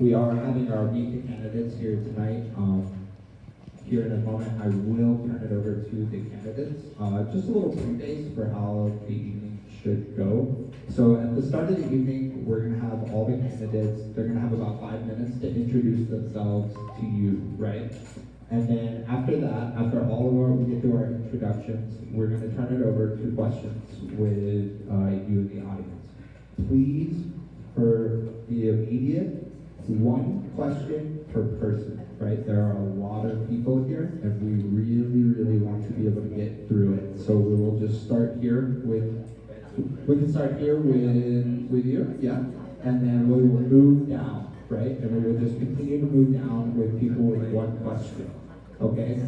We are having our meet the candidates here tonight. Here in a moment, I will turn it over to the candidates. Just a little preface for how the evening should go. So at the start of the evening, we're gonna have all the candidates, they're gonna have about 5 minutes to introduce themselves to you, right? And then after that, after we get through our introductions, we're gonna turn it over to questions with you in the audience. Please, for the immediate, one question per person, right? There are a lot of people here, and we really want to be able to get through it. So we will just start here we can start here with you, yeah? And then we will move down, right? And we will just continue to move down with people with one question, okay?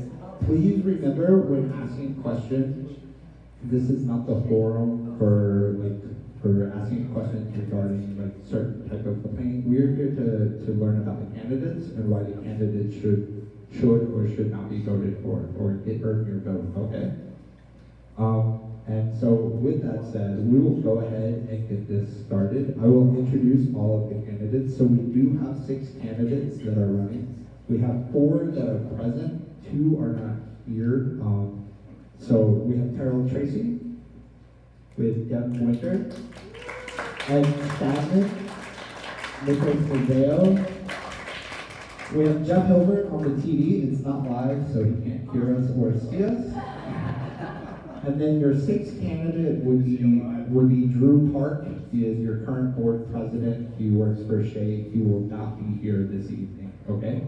Please remember when asking questions, this is not the forum for asking questions regarding certain type of complaint. We're here to learn about the candidates and why the candidates should or should not be voted for or earn your vote, okay? And so with that said, we will go ahead and get this started. I will introduce all of the candidates. So we do have 6 candidates that are running. We have 4 that are present, 2 are not here. So we have Terrell Tracy, with Deb Winter, Ed Stadman, Nicholas Mazeo. We have Jeff Hilbert on the TV. It's not live, so he can't hear us or see us. And then your 6th candidate would be Drew Park. He is your current board president. He works for Shea. He will not be here this evening, okay?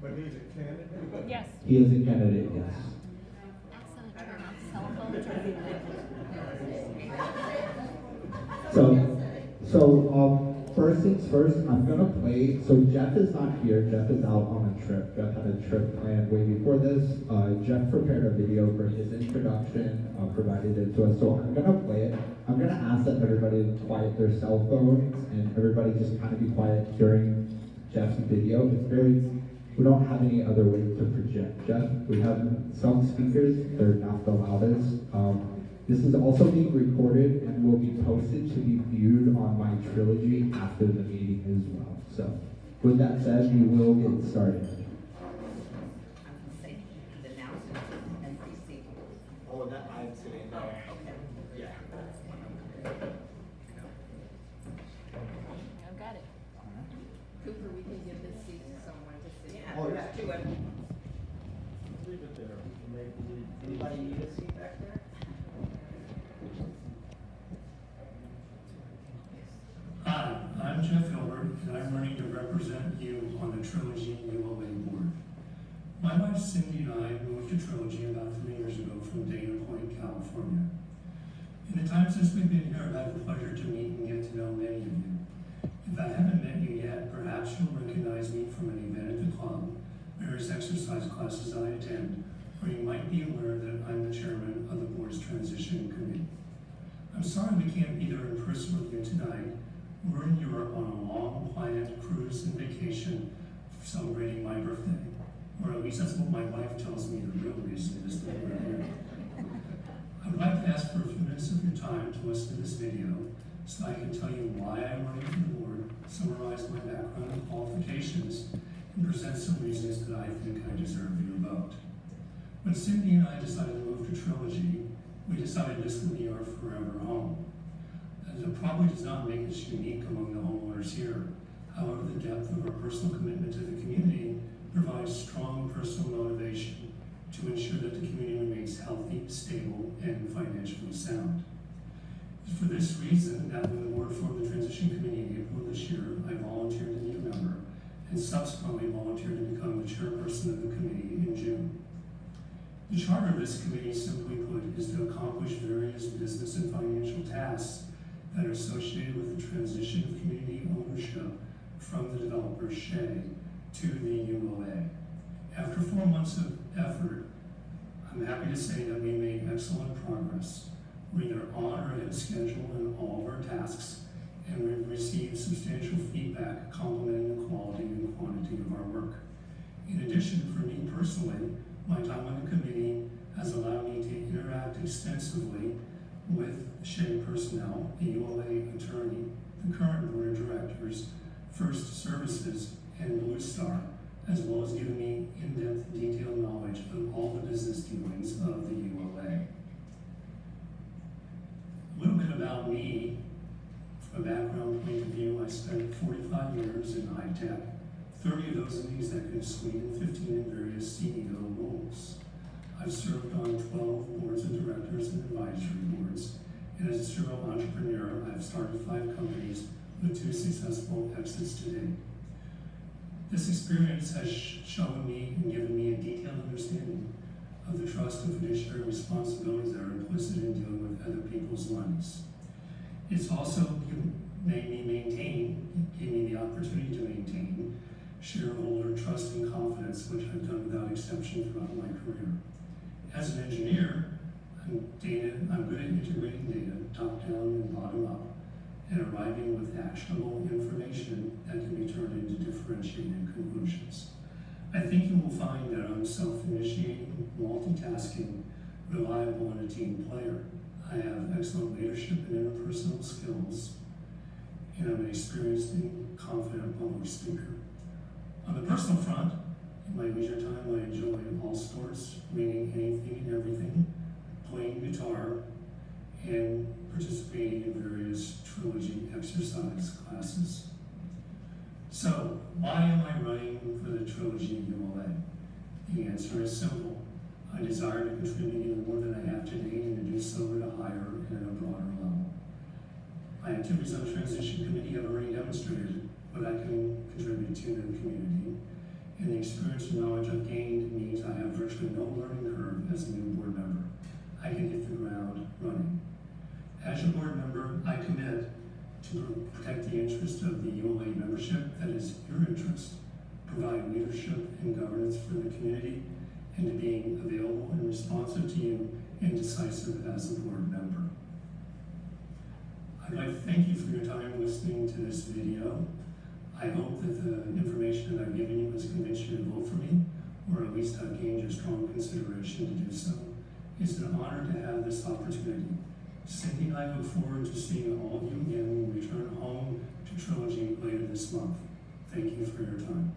But he's a candidate? Yes. He is a candidate, yes. Excellent turn off cell phone turn. So first things first, I'm gonna play. So Jeff is not here. Jeff is out on a trip. Jeff had a trip planned way before this. Jeff prepared a video for his introduction, provided it to us. So I'm gonna play it. I'm gonna ask that everybody quiet their cell phones and everybody just kind of be quiet during Jeff's video. We don't have any other way to project Jeff. We have some speakers, they're not the loudest. This is also being recorded and will be posted to be viewed on my Trilogy after the meeting as well. So with that said, we will get started. Oh, that I'm sitting there. Okay. Yeah. I've got it. Cooper, we can give this seat to someone to sit. Yeah, oh, yeah. Do it. Leave it there. Anybody need a seat back there? Hi, I'm Jeff Hilbert, and I'm running to represent you on the Trilogy ULA board. My wife Cindy and I moved to Trilogy about 3 years ago from Dana Point, California. In the time since we've been here, I've had the pleasure to meet and get to know many of you. If I haven't met you yet, perhaps you'll recognize me from an event at the club, various exercise classes I attend, or you might be aware that I'm the chairman of the board's transition committee. I'm sorry we can't be there in person with you tonight. We're in Europe on a long planned cruise and vacation celebrating my birthday. Or at least that's what my wife tells me the real reason is that we're here. I would like to ask for a few minutes of your time to listen to this video so I can tell you why I'm running for the board, summarize my background and qualifications, and present some reasons that I think I deserve your vote. When Cindy and I decided to move to Trilogy, we decided this would be our forever home. It probably does not make us unique among the homeowners here. However, the depth of our personal commitment to the community provides strong personal motivation to ensure that the community remains healthy, stable, and financially sound. It's for this reason that when the board formed the transition committee in April this year, I volunteered to be a member and subsequently volunteered to become the chairperson of the committee in June. The charter of this committee, simply put, is to accomplish various business and financial tasks that are associated with the transition of community ownership from the developer Shea to the ULA. After 4 months of effort, I'm happy to say that we made excellent progress. We're either on or ahead of schedule in all of our tasks, and we've received substantial feedback complimenting the quality and quantity of our work. In addition, for me personally, my time on the committee has allowed me to interact extensively with Shea personnel, the ULA attorney, the current board of directors, First Services, and Blue Star, as well as giving me in-depth, detailed knowledge of all the business dealings of the ULA. A little bit about me. From a background point of view, I spent 45 years in high tech, 30 of those in the executive suite and 15 in various CEO roles. I've served on 12 boards of directors and advisory boards, and as a serial entrepreneur, I've started 5 companies with 2 successful exits today. This experience has shown me and given me a detailed understanding of the trust and fiduciary responsibilities that are implicit in dealing with other people's monies. It's also gave me the opportunity to maintain shareholder trust and confidence, which I've done without exception throughout my career. As an engineer, I'm good at integrating data, top down and bottom up, and arriving with actionable information that can be turned into differentiated conclusions. I think you will find that I'm self-initiating, multitasking, reliable, and a team player. I have excellent leadership and interpersonal skills, and I'm an experienced and confident public speaker. On the personal front, in my leisure time, I enjoy all sports, reading anything and everything, playing guitar, and participating in various Trilogy exercise classes. So, why am I running for the Trilogy ULA? The answer is simple. I desire to contribute even more than I have today and to do so at a higher and at a broader level. My activities on the Transition Committee have already demonstrated what I can contribute to the community, and the experience and knowledge I've gained means I have virtually no learning curve as a new board member. I can hit the ground running. As your board member, I commit to protect the interest of the ULA membership, that is your interest, provide leadership and governance for the community, and to being available and responsive to you and decisive as a board member. I'd like to thank you for your time listening to this video. I hope that the information that I've given you has convinced you to vote for me, or at least I've gained your strong consideration to do so. It's an honor to have this opportunity. Cindy and I look forward to seeing all of you again when we return home to Trilogy later this month. Thank you for your time.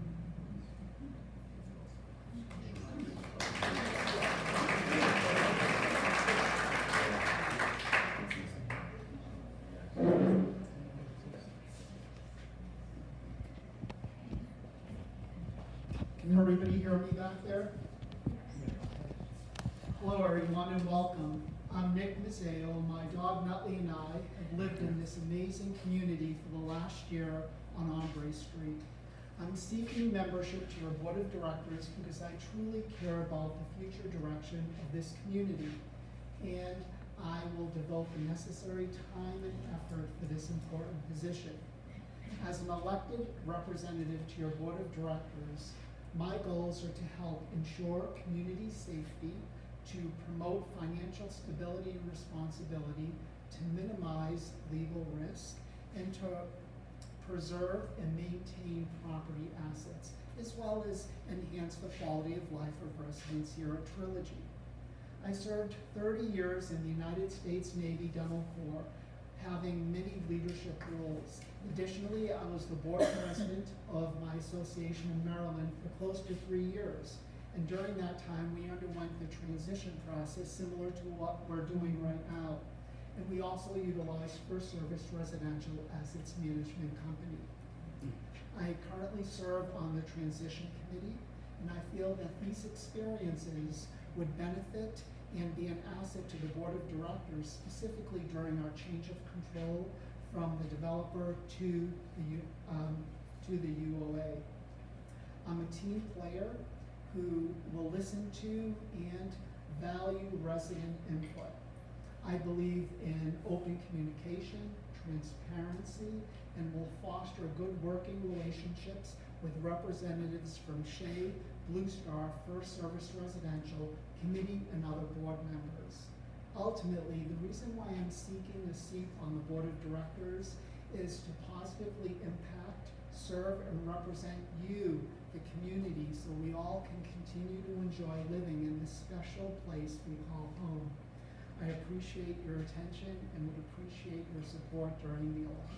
Can everybody hear me back there? Hello everyone and welcome. I'm Nick Mazzeo. My dog Nutley and I have lived in this amazing community for the last year on Ombre Street. I'm seeking membership to your board of directors because I truly care about the future direction of this community, and I will devote the necessary time and effort for this important position. As an elected representative to your board of directors, my goals are to help ensure community safety, to promote financial stability and responsibility, to minimize legal risk, and to preserve and maintain property assets, as well as enhance the quality of life of residents here at Trilogy. I served 30 years in the United States Navy Dental Corps, having many leadership roles. Additionally, I was the board president of my association in Maryland for close to 3 years. And during that time, we underwent the transition process similar to what we're doing right now. And we also utilized First Service Residential as its management company. I currently serve on the transition committee, and I feel that these experiences would benefit and be an asset to the board of directors, specifically during our change of control from the developer to the UOA. I'm a team player who will listen to and value resident input. I believe in open communication, transparency, and will foster good working relationships with representatives from Shea, Blue Star, First Service Residential, committee, and other board members. Ultimately, the reason why I'm seeking a seat on the board of directors is to positively impact, serve, and represent you, the community, so we all can continue to enjoy living in this special place we call home. I appreciate your attention and would appreciate your support during the election.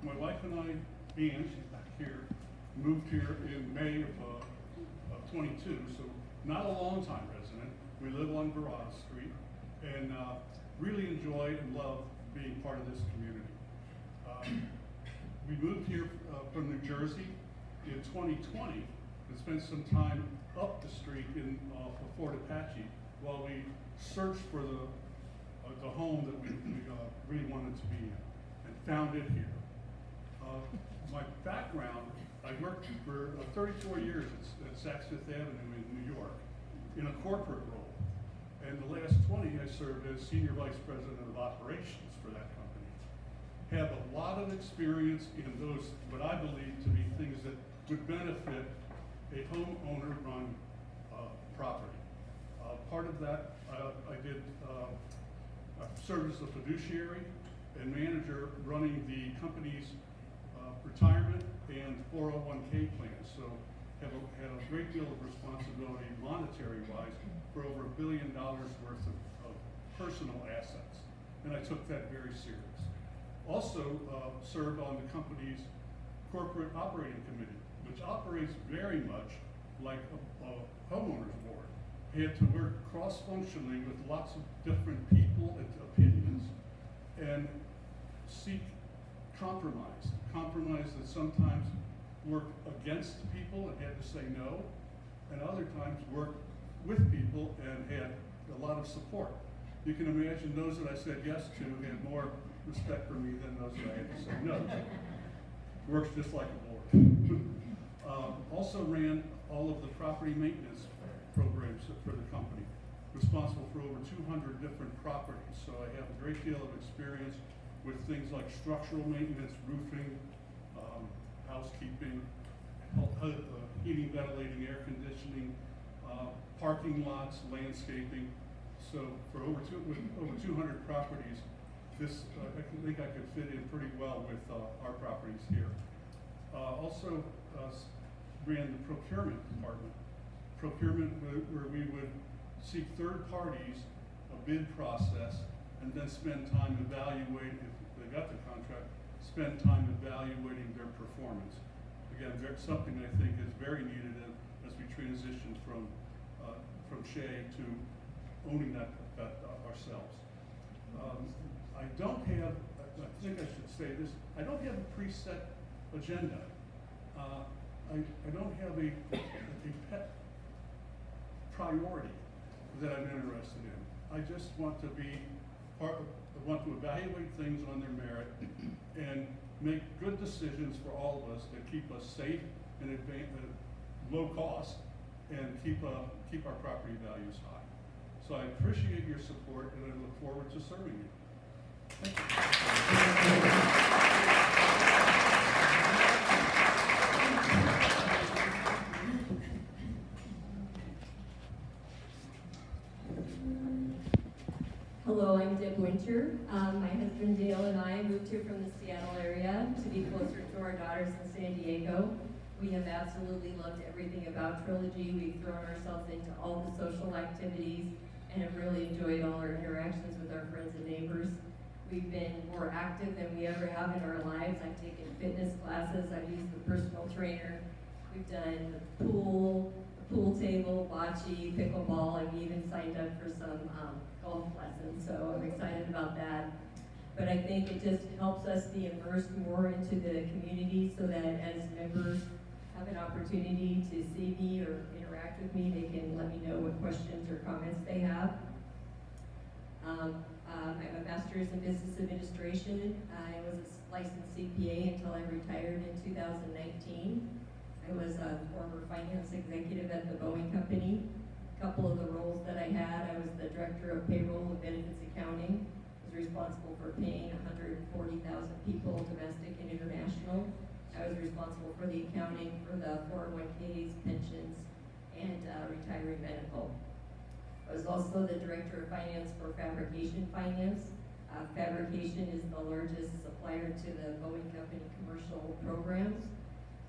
My wife and I, Ann, she's back here, moved here in May of 22, so not a long time resident. We live on Verada Street and really enjoy and love being part of this community. We moved here from New Jersey in 2020 and spent some time up the street in Fort Apache while we searched for the home that we really wanted to be in, and found it here. My background, I worked for 34 years at Saks Fifth Avenue in New York in a corporate role. And the last 20 I served as Senior Vice President of Operations for that company. Have a lot of experience in those, what I believe to be things that would benefit a homeowner-run property. Part of that, I did served as a fiduciary and manager running the company's retirement and 401k plans. So had a great deal of responsibility monetary-wise for over $1 billion worth of personal assets. And I took that very serious. Also served on the company's corporate operating committee, which operates very much like a homeowner's board. I had to work cross-functionally with lots of different people and opinions and seek compromise that sometimes worked against people and had to say no, and other times worked with people and had a lot of support. You can imagine those that I said yes to had more respect for me than those that I had to say no to. Works just like a board. Also ran all of the property maintenance programs for the company, responsible for over 200 different properties. So I have a great deal of experience with things like structural maintenance, roofing, housekeeping, heating, ventilating, air conditioning, parking lots, landscaping. So for over 200 properties, this I think I could fit in pretty well with our properties here. Also ran the procurement department. Procurement where we would seek third parties, a bid process, and then spend time evaluating, if they got the contract, spend time evaluating their performance. Again, something I think is very needed as we transition from Shea to owning that ourselves. I don't have, I think I should say this, I don't have a preset agenda. I don't have a pet priority that I'm interested in. I just want to be I want to evaluate things on their merit and make good decisions for all of us that keep us safe and low cost and keep our property values high. So I appreciate your support and I look forward to serving you. Thank you. Hello, I'm Deb Winter. My husband Dale and I moved here from the Seattle area to be closer to our daughters in San Diego. We have absolutely loved everything about Trilogy. We've thrown ourselves into all the social activities and have really enjoyed all our interactions with our friends and neighbors. We've been more active than we ever have in our lives. I've taken fitness classes. I've used the personal trainer. We've done the pool table, bocce, pickleball, and we even signed up for some golf lessons, so I'm excited about that. But I think it just helps us be immersed more into the community so that as members have an opportunity to see me or interact with me, they can let me know what questions or comments they have. I have a master's in business administration. I was a licensed CPA until I retired in 2019. I was a former finance executive at the Boeing Company. A couple of the roles that I had, I was the director of payroll and benefits accounting. I was responsible for paying 140,000 people, domestic and international. I was responsible for the accounting for the 401ks, pensions, and retiree medical. I was also the director of finance for Fabrication Finance. Fabrication is the largest supplier to the Boeing Company commercial programs.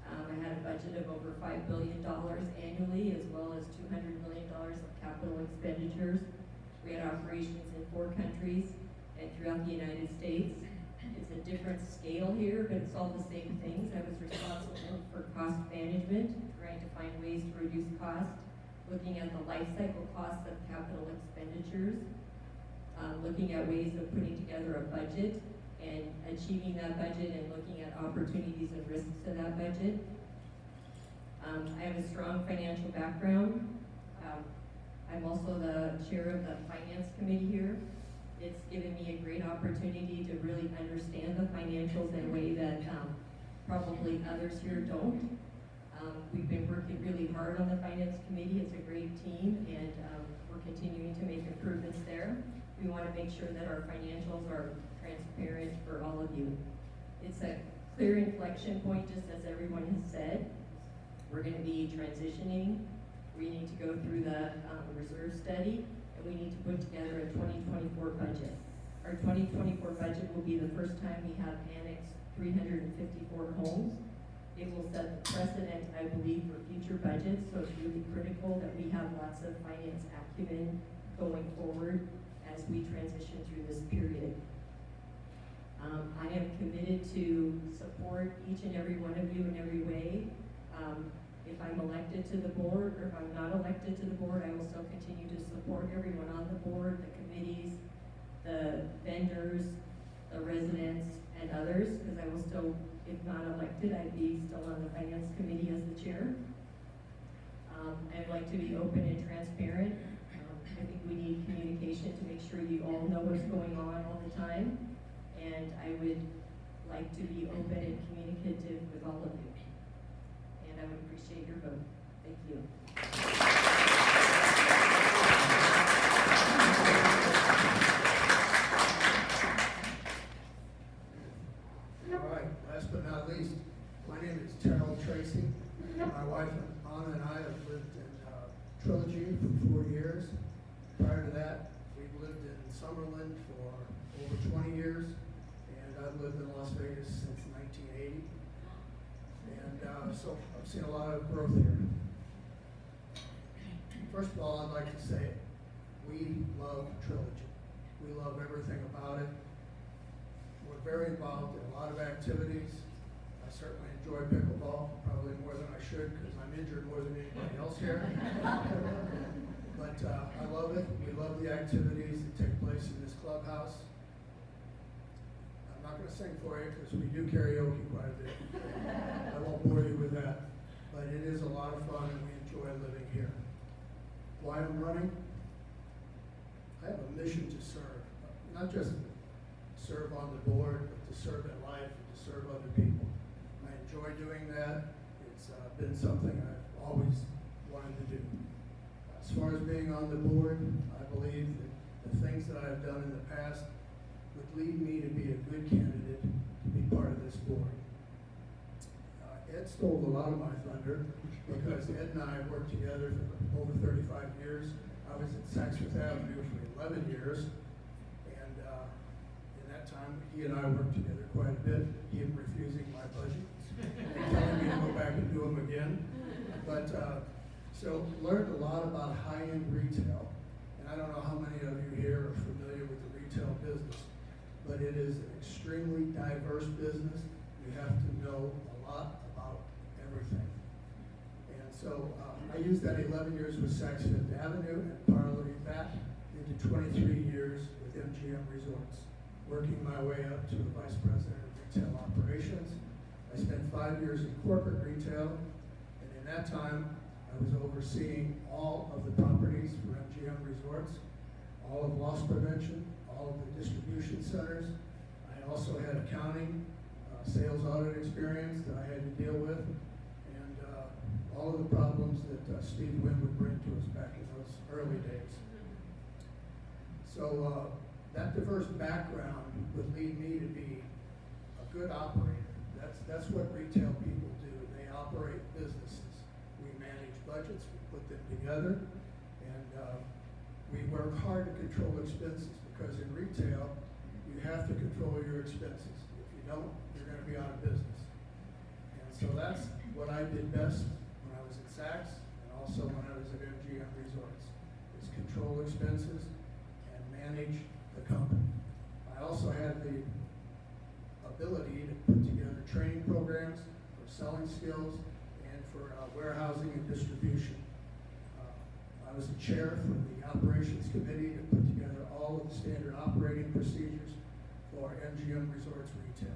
I had a budget of over $5 billion annually, as well as $200 million of capital expenditures. We had operations in 4 countries and throughout the United States. It's a different scale here, but it's all the same things. I was responsible for cost management, trying to find ways to reduce cost, looking at the life cycle costs of capital expenditures, looking at ways of putting together a budget and achieving that budget and looking at opportunities and risks to that budget. I have a strong financial background. I'm also the chair of the finance committee here. It's given me a great opportunity to really understand the financials in a way that probably others here don't. We've been working really hard on the finance committee. It's a great team, and we're continuing to make improvements there. We want to make sure that our financials are transparent for all of you. It's a clear inflection point, just as everyone has said. We're going to be transitioning. We need to go through the reserve study, and we need to put together a 2024 budget. Our 2024 budget will be the first time we have annexed 354 homes. It will set the precedent, I believe, for future budgets, so it's really critical that we have lots of finance acumen going forward as we transition through this period. I am committed to support each and every one of you in every way. If I'm elected to the board, or if I'm not elected to the board, I will still continue to support everyone on the board, the committees, the vendors, the residents, and others, because I will still, if not elected, I'd be still on the finance committee as the chair. I'd like to be open and transparent. I think we need communication to make sure you all know what's going on all the time. And I would like to be open and communicative with all of you. And I would appreciate your vote. Thank you. All right, last but not least, my name is Terrell Tracy. My wife Anna and I have lived in Trilogy for 4 years. Prior to that, we've lived in Summerlin for over 20 years, and I've lived in Las Vegas since 1980. And so I've seen a lot of growth here. First of all, I'd like to say we love Trilogy. We love everything about it. We're very involved in a lot of activities. I certainly enjoy pickleball, probably more than I should because I'm injured more than anybody else here. But I love it. We love the activities that take place in this clubhouse. I'm not going to sing for you because we do karaoke quite a bit. I won't bore you with that. But it is a lot of fun and we enjoy living here. Why I'm running? I have a mission to serve. Not just serve on the board, but to serve in life and to serve other people. I enjoy doing that. It's been something I've always wanted to do. As far as being on the board, I believe that the things that I've done in the past would lead me to be a good candidate to be part of this board. Ed stole a lot of my thunder because Ed and I worked together for over 35 years. I was at Saks Fifth Avenue for 11 years. And in that time, he and I worked together quite a bit, him refusing my budget and telling me to go back and do them again. But so learned a lot about high-end retail. And I don't know how many of you here are familiar with the retail business, but it is an extremely diverse business. You have to know a lot about everything. And so I used that 11 years with Saks Fifth Avenue and parlayed that into 23 years with MGM Resorts, working my way up to the Vice President of Retail Operations. I spent 5 years in corporate retail, and in that time, I was overseeing all of the properties for MGM Resorts, all of loss prevention, all of the distribution centers. I also had accounting, sales audit experience that I had to deal with, and all of the problems that Steve Wynn would bring to us back in those early days. So that diverse background would lead me to be a good operator. That's what retail people do. They operate businesses. We manage budgets, we put them together, and we work hard to control expenses because in retail, you have to control your expenses. If you don't, you're going to be out of business. And so that's what I did best when I was at Saks and also when I was at MGM Resorts, is control expenses and manage the company. I also had the ability to put together training programs for selling skills and for warehousing and distribution. I was the chair for the operations committee to put together all of the standard operating procedures for MGM Resorts Retail.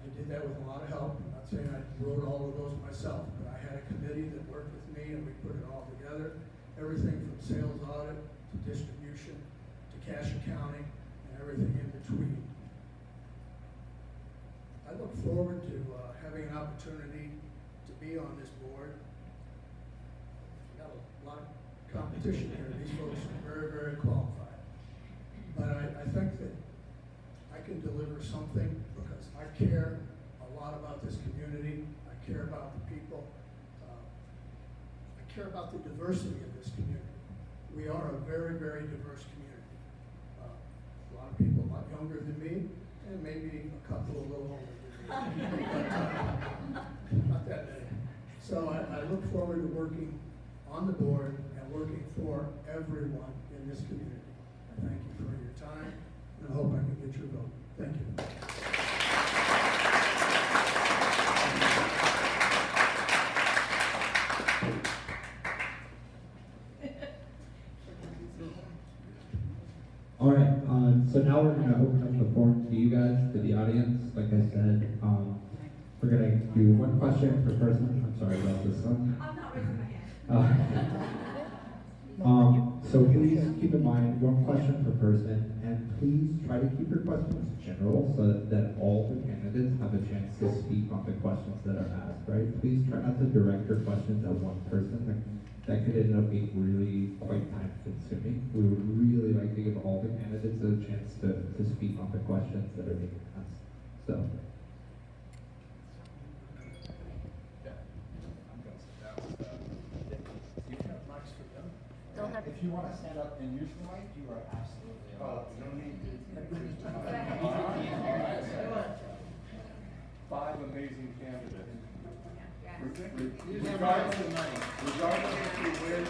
I did that with a lot of help. I'm not saying I wrote all of those myself, but I had a committee that worked with me and we put it all together. Everything from sales audit to distribution to cash accounting and everything in between. I look forward to having an opportunity to be on this board. We've got a lot of competition here. These folks are very, very qualified. But I think that I can deliver something because I care a lot about this community. I care about the people. I care about the diversity of this community. We are a very, very diverse community. A lot of people a lot younger than me, and maybe a couple a little older than me. But, not that many. So I look forward to working on the board and working for everyone in this community. I thank you for your time, and I hope I can get your vote. Thank you. All right, so now we're gonna open up the forum to you guys, to the audience. Like I said, we're gonna do one question per person. I'm sorry about this one. I'm not raising my hand. So please keep in mind one question per person, and please try to keep your questions general so that all the candidates have a chance to speak on the questions that are asked, right? Please try not to direct your questions at one person. That could end up being really quite time consuming. We would really like to give all the candidates a chance to speak on the questions that are being asked. So. If you want to stand up and use the mic, you are absolutely allowed. No need to. Yes. 5 amazing candidates. Regardless of money. Regardless if you win.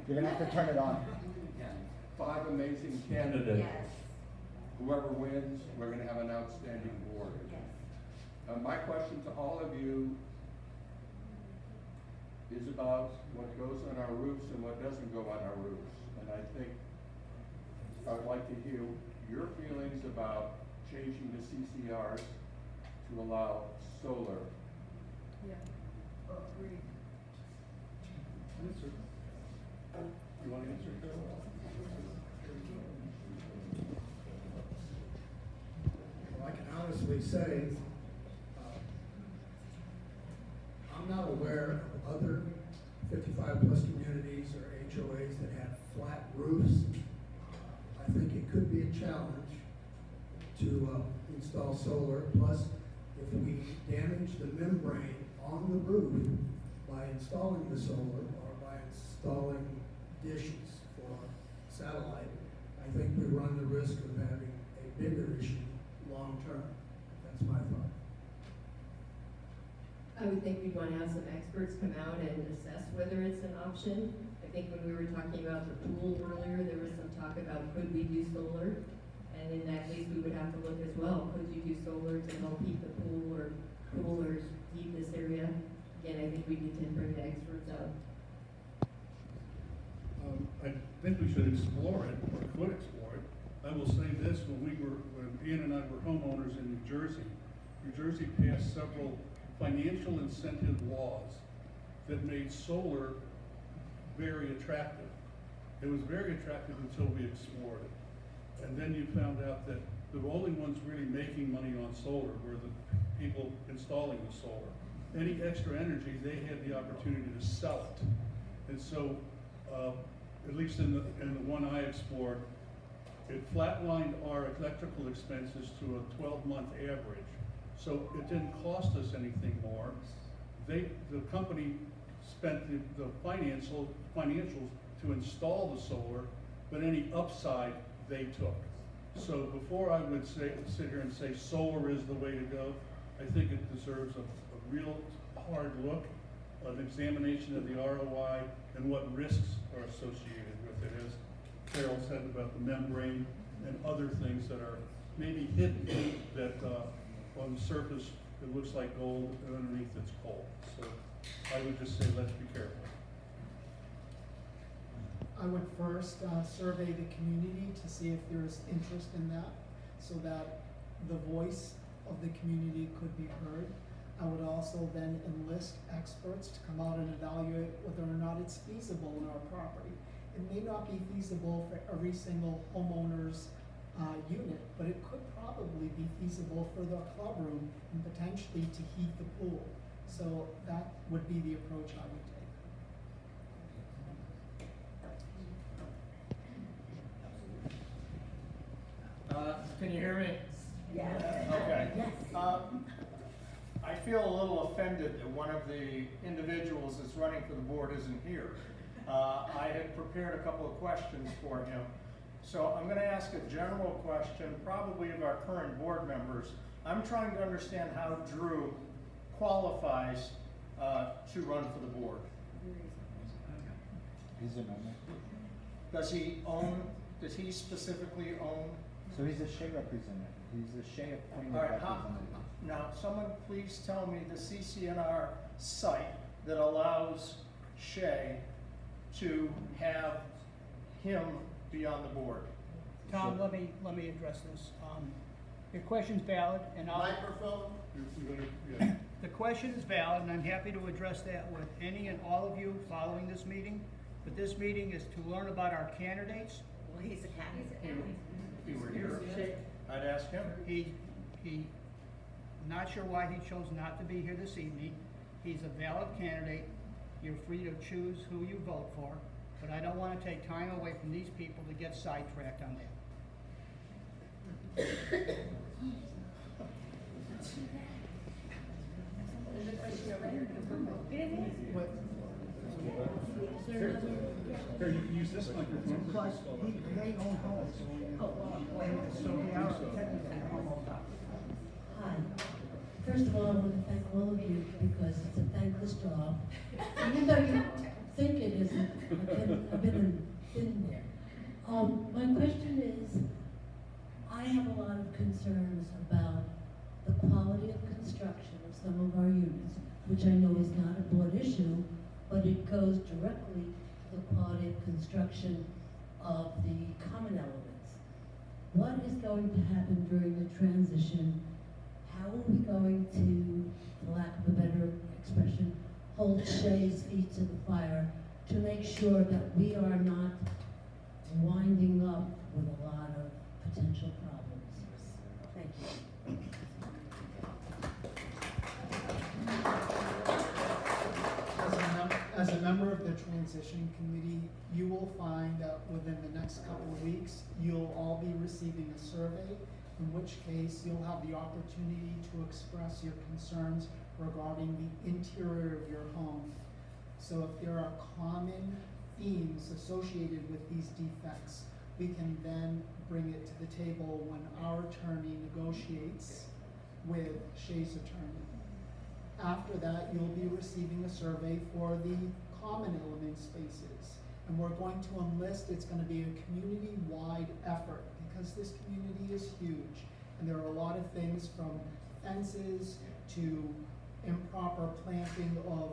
You're gonna have to turn it on. 5 amazing candidates. Yes. Whoever wins, we're gonna have an outstanding board. Yes. My question to all of you is about what goes on our roofs and what doesn't go on our roofs. And I think I'd like to hear your feelings about changing the CCRs to allow solar. Yeah. Agreed. You want to answer, Carol? Well, I can honestly say, I'm not aware of other 55-plus communities or HOAs that have flat roofs. I think it could be a challenge to install solar. Plus, if we damage the membrane on the roof by installing the solar or by installing dishes for satellite, I think we run the risk of having a bigger issue long term. That's my thought. I would think we'd want to have some experts come out and assess whether it's an option. I think when we were talking about the pool earlier, there was some talk about could we do solar? And in that case, we would have to look as well. Could you do solar to help heat the pool or cool or heat this area? Again, I think we need to bring the experts out. I think we should explore it, or could explore it. I will say this, when Ian and I were homeowners in New Jersey passed several financial incentive laws that made solar very attractive. It was very attractive until we explored it. And then you found out that the only ones really making money on solar were the people installing the solar. Any extra energy, they had the opportunity to sell it. And so, at least in the one I explored, it flatlined our electrical expenses to a 12-month average. So it didn't cost us anything more. The company spent the financials to install the solar, but any upside they took. So before I would sit here and say solar is the way to go, I think it deserves a real hard look, an examination of the ROI and what risks are associated with it. As Carol said about the membrane and other things that are maybe hidden, that on the surface it looks like gold and underneath it's coal. So I would just say let's be careful. I would first survey the community to see if there is interest in that, so that the voice of the community could be heard. I would also then enlist experts to come out and evaluate whether or not it's feasible in our property. It may not be feasible for every single homeowner's unit, but it could probably be feasible for the club room and potentially to heat the pool. So that would be the approach I would take. Can you hear me? Yes. Okay. Yes. I feel a little offended that one of the individuals that's running for the board isn't here. I had prepared a couple of questions for him. So I'm gonna ask a general question, probably of our current board members. I'm trying to understand how Drew qualifies to run for the board. He's a member. Does he specifically own? So he's a Shea representative. He's a Shea appointed All right, representative. now, someone please tell me the CCNR site that allows Shay to have him be on the board. Tom, let me address this. Your question's valid, and Microphone? Yeah. the question is valid, and I'm happy to address that with any and all of you following this meeting. But this meeting is to learn about our candidates. Well, he's a candidate. If he were here, I'd ask him. He, not sure why he chose not to be here this evening. He's a valid candidate. You're free to choose who you vote for, but I don't want to take time away from these people to get sidetracked on that. There's a question over here. Here, you can use this microphone. They own homes. So they are technically homeowners. Hi. First of all, I want to thank all of you because it's a thankless job. Even though you think it isn't, I've been there. My question is, I have a lot of concerns about the quality of construction of some of our units, which I know is not a board issue, but it goes directly to the quality of construction of the common elements. What is going to happen during the transition? How are we going to, for lack of a better expression, hold Shay's feet to the fire to make sure that we are not winding up with a lot of potential problems? Thank you. As a member of the transition committee, you will find that within the next couple of weeks, you'll all be receiving a survey, in which case you'll have the opportunity to express your concerns regarding the interior of your home. So if there are common themes associated with these defects, we can then bring it to the table when our attorney negotiates with Shay's attorney. After that, you'll be receiving a survey for the common element spaces. And we're going to enlist, it's going to be a community-wide effort because this community is huge. And there are a lot of things from fences to improper planting of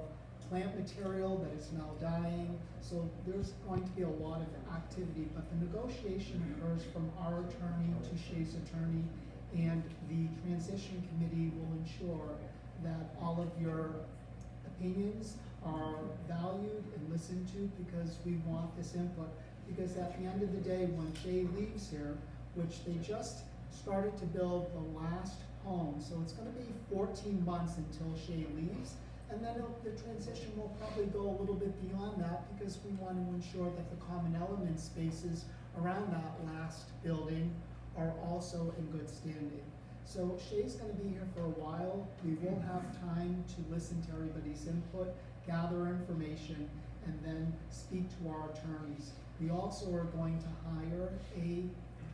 plant material that is now dying. So there's going to be a lot of activity, but the negotiation occurs from our attorney to Shay's attorney, and the transition committee will ensure that all of your opinions are valued and listened to because we want this input. Because at the end of the day, when Shay leaves here, which they just started to build the last home, so it's gonna be 14 months until Shay leaves, and then the transition will probably go a little bit beyond that because we want to ensure that the common element spaces around that last building are also in good standing. So Shay's gonna be here for a while. We will have time to listen to everybody's input, gather information, and then speak to our attorneys. We also are going to hire a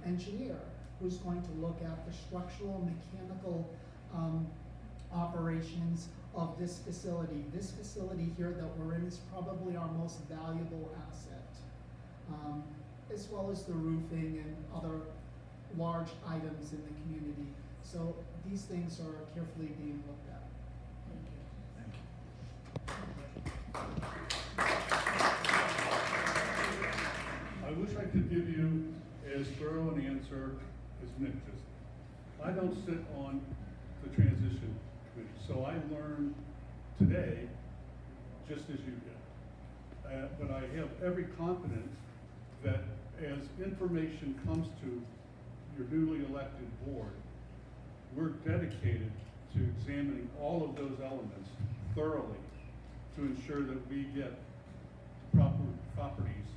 engineer who's going to look at the structural and mechanical operations of this facility. This facility here that we're in is probably our most valuable asset. as well as the roofing and other large items in the community. So these things are carefully being looked at. I wish I could give you as thorough an answer as Nick just did. I don't sit on the transition committee, so I learned today just as you did. But I have every confidence that as information comes to your newly elected board, we're dedicated to examining all of those elements thoroughly to ensure that we get proper properties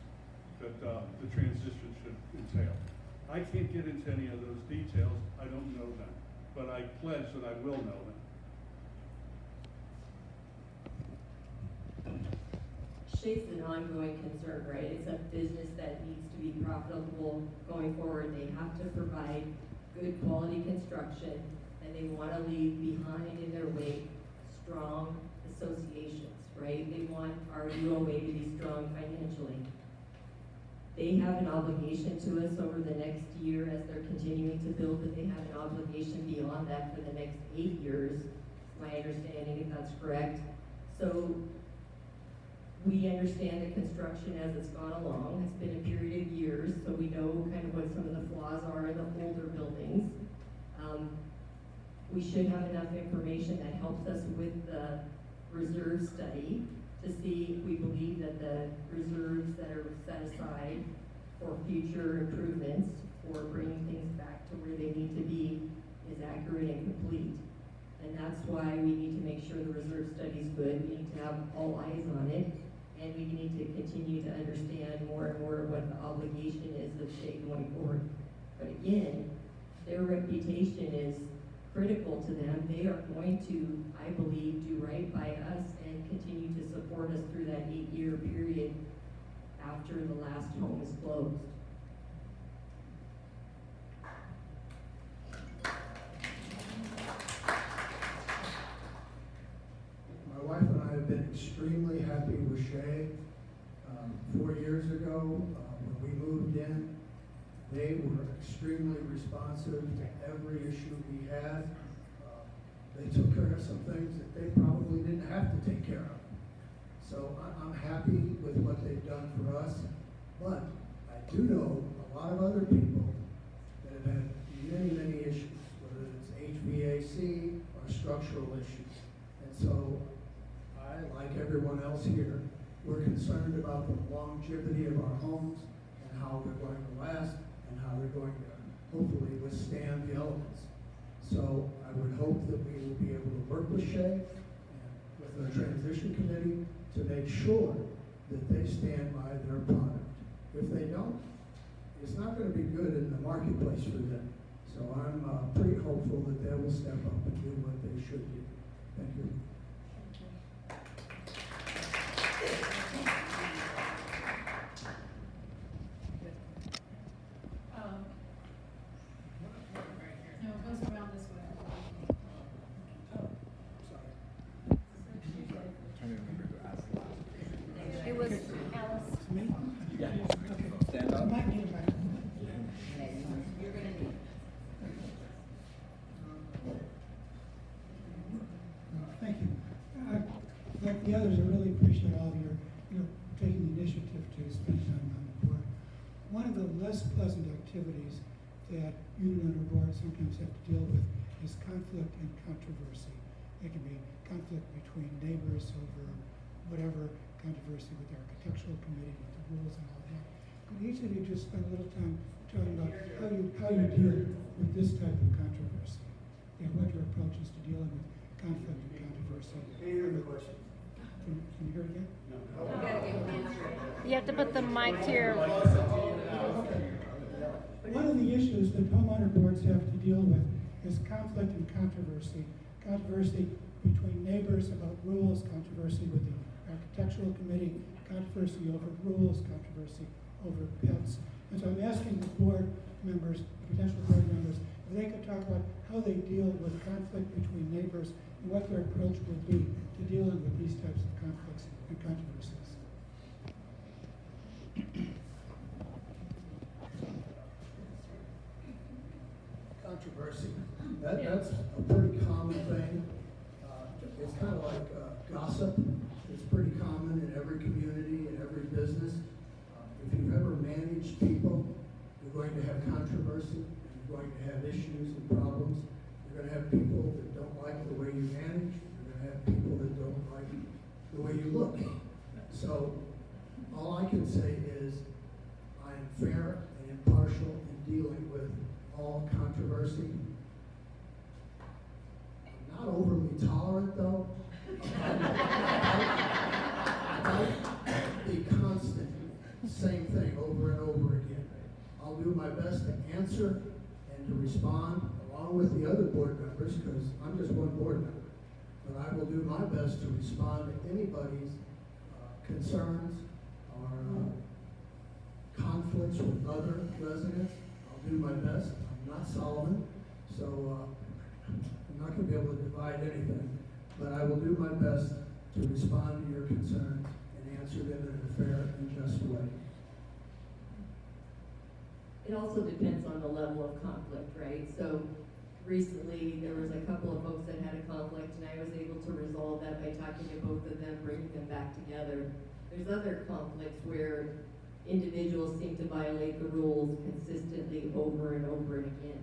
that the transition should entail. I can't get into any of those details, I don't know them, but I pledge that I will know them. Shade's an ongoing concern, right? It's a business that needs to be profitable going forward. They have to provide good quality construction, and they want to leave behind in their wake strong associations, right? They want our UOA to be strong financially. They have an obligation to us over the next year as they're continuing to build, but they have an obligation beyond that for the next 8 years, my understanding, if that's correct. So we understand the construction as it's gone along. It's been a period of years, so we know kind of what some of the flaws are in the older buildings. We should have enough information that helps us with the reserve study to see if we believe that the reserves that are set aside for future improvements or bringing things back to where they need to be is accurate and complete. And that's why we need to make sure the reserve study is good. We need to have all eyes on it. And we need to continue to understand more and more what the obligation is of Shade going forward. But again, their reputation is critical to them. They are going to, I believe, do right by us and continue to support us through that 8-year period after the last home is closed. My wife and I have been extremely happy with Shay. 4 years ago, when we moved in, they were extremely responsive to every issue we had. They took care of some things that they probably didn't have to take care of. So I'm happy with what they've done for us, but I do know a lot of other people that have had many issues, whether it's HVAC or structural issues. And so I, like everyone else here, we're concerned about the longevity of our homes and how they're going to last and how they're going to hopefully withstand the elements. So I would hope that we will be able to work with Shay and with the transition committee to make sure that they stand by their product. If they don't, it's not going to be good in the marketplace for them. So I'm pretty hopeful that they will step up and do what they should do. Thank you. No, it goes around this way. It was Alice. Me? Yeah. Okay. Stand I up. might need a microphone. You're gonna need. Thank you. Like the others, I really appreciate all of your, taking the initiative to spend time on the board. One of the less pleasant activities that unit under board sometimes have to deal with is conflict and controversy. It can be conflict between neighbors over whatever, controversy with the architectural committee, with the rules and all that. Could each of you just spend a little time talking about how you deal with this type of controversy and what your approach is to dealing with conflict and controversy? Can you hear the question? Can you hear it again? You gotta give an answer. You have to put the mic to your. One of the issues that homeowner boards have to deal with is conflict and controversy. Controversy between neighbors about rules, controversy with the architectural committee, controversy over rules, controversy over pets. And so I'm asking the board members, potential board members, if they could talk about how they deal with conflict between neighbors and what their approach would be to dealing with these types of conflicts and controversies. controversy. That's a pretty common thing. It's kind of like gossip. It's pretty common in every community, in every business. If you've ever managed people, you're going to have controversy, and you're going to have issues and problems. You're going to have people that don't like the way you manage. You're going to have people that don't like the way you look. So all I can say is I am fair and impartial in dealing with all controversy. I'm not overly tolerant, though. About the constant same thing over and over again. I'll do my best to answer and to respond along with the other board members, because I'm just one board member. But I will do my best to respond to anybody's concerns or conflicts with other residents. I'll do my best. I'm not Solomon, so I'm not going to be able to divide anything. But I will do my best to respond to your concerns and answer them in a fair and just way. It also depends on the level of conflict, right? So recently, there was a couple of folks that had a conflict, and I was able to resolve that by talking to both of them, bringing them back together. There's other conflicts where individuals seem to violate the rules consistently over and over and again.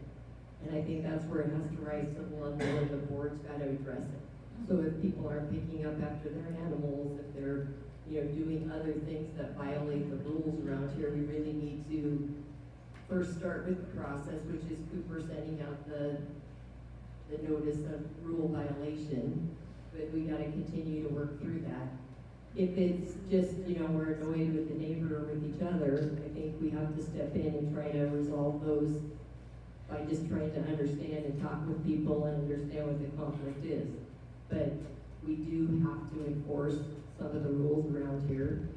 And I think that's where it has to rise to the level where the board's got to address it. So if people aren't picking up after their animals, if they're, doing other things that violate the rules around here, we really need to first start with the process, which is Cooper sending out the notice of rule violation, but we gotta continue to work through that. If it's just, we're annoyed with the neighbor or with each other, I think we have to step in and try to resolve those by just trying to understand and talk with people and understand what the conflict is. But we do have to enforce some of the rules around here.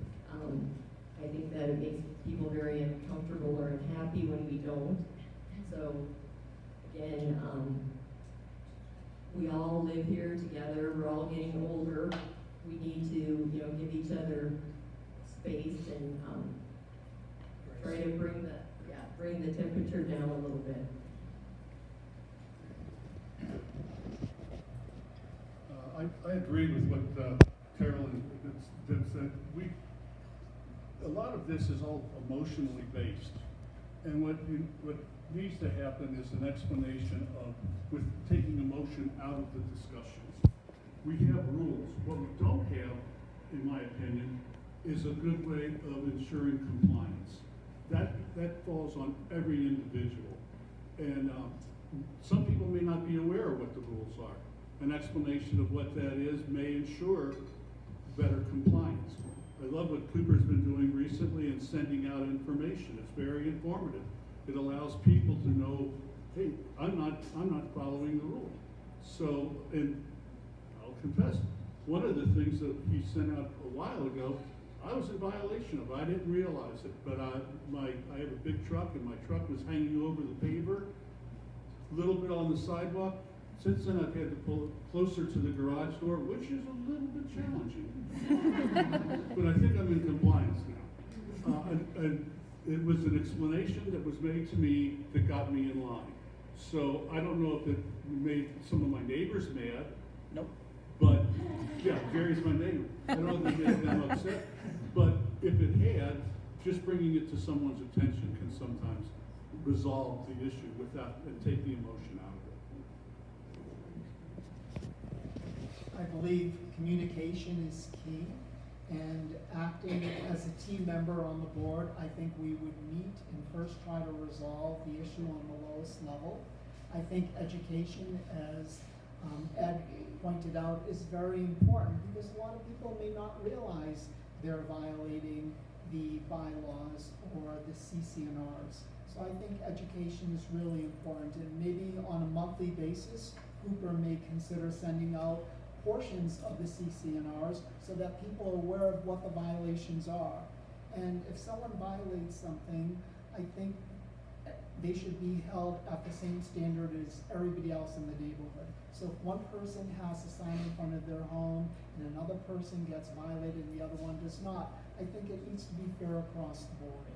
I think that it makes people very uncomfortable or unhappy when we don't. So, again, we all live here together. We're all getting older. We need to, give each other space and try to bring the temperature down a little bit. I agree with what Carolyn said. A lot of this is all emotionally based, and what needs to happen is an explanation with taking emotion out of the discussions. We have rules. What we don't have, in my opinion, is a good way of ensuring compliance. That falls on every individual, and some people may not be aware of what the rules are. An explanation of what that is may ensure better compliance. I love what Cooper's been doing recently in sending out information. It's very informative. It allows people to know, hey, I'm not following the rule. So, and I'll confess, one of the things that he sent out a while ago, I was in violation of. I didn't realize it, but I have a big truck, and my truck was hanging over the paver, a little bit on the sidewalk. Since then, I've had to pull it closer to the garage door, which is a little bit challenging. But I think I'm in compliance now. And it was an explanation that was made to me that got me in line. So I don't know if it made some of my neighbors mad. Nope. But, yeah, Gary's my neighbor. I don't know if it made them upset. But if it had, just bringing it to someone's attention can sometimes resolve the issue and take the emotion out of it. I believe communication is key, and acting as a team member on the board, I think we would meet and first try to resolve the issue on the lowest level. I think education, as Ed pointed out, is very important because a lot of people may not realize they're violating the bylaws or the CCNRs. So I think education is really important, and maybe on a monthly basis, Cooper may consider sending out portions of the CCNRs so that people are aware of what the violations are. And if someone violates something, I think they should be held at the same standard as everybody else in the neighborhood. So if one person has a sign in front of their home and another person gets violated and the other one does not, I think it needs to be fair across the board.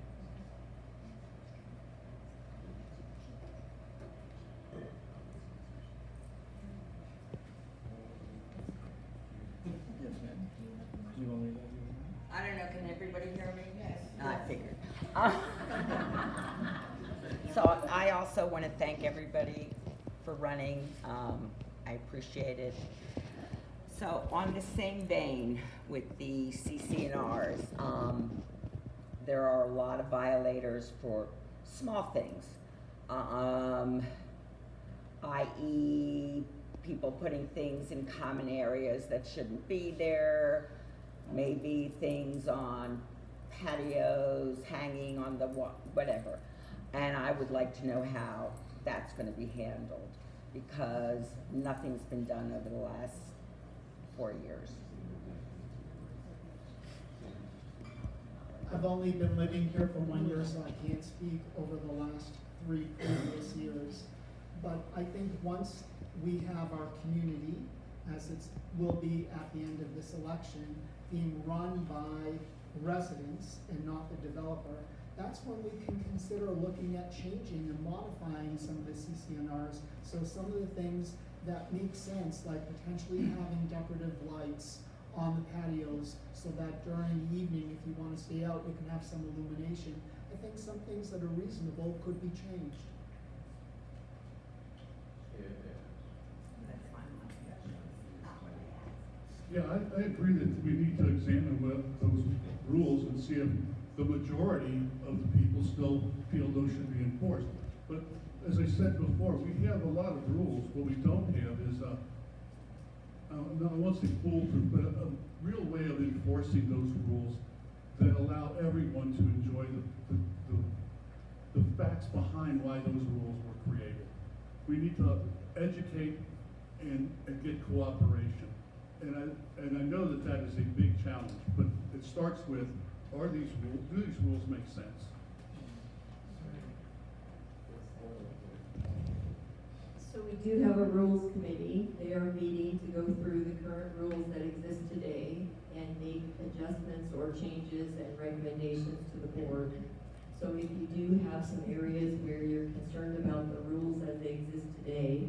everybody hear me? Yes. I figured. So I also want to thank everybody for running. I appreciate it. So on the same vein with the CCNRs, there are a lot of violators for small things, i.e. people putting things in common areas that shouldn't be there, maybe things on patios, hanging on the whatever. And I would like to know how that's going to be handled, because nothing's been done over the last 4 years. I've only been living here for 1 year, so I can't speak over the last 3 previous years. But I think once we have our community, as it will be at the end of this election, being run by residents and not the developer, that's when we can consider looking at changing and modifying some of the CCNRs. So some of the things that make sense, like potentially having decorative lights on the patios so that during the evening, if you want to stay out, you can have some illumination. I think some things that are reasonable could be changed. Yeah, I agree that we need to examine those rules and see if the majority of the people still feel those should be enforced. But as I said before, we have a lot of rules. What we don't have is no, I won't say foolproof, but a real way of enforcing those rules that allow everyone to enjoy the facts behind why those rules were created. We need to educate and get cooperation. And I know that is a big challenge, but it starts with, do these rules make sense? So we do have a rules committee. They are meeting to go through the current rules that exist today and make adjustments or changes and recommendations to the board. So if you do have some areas where you're concerned about the rules as they exist today,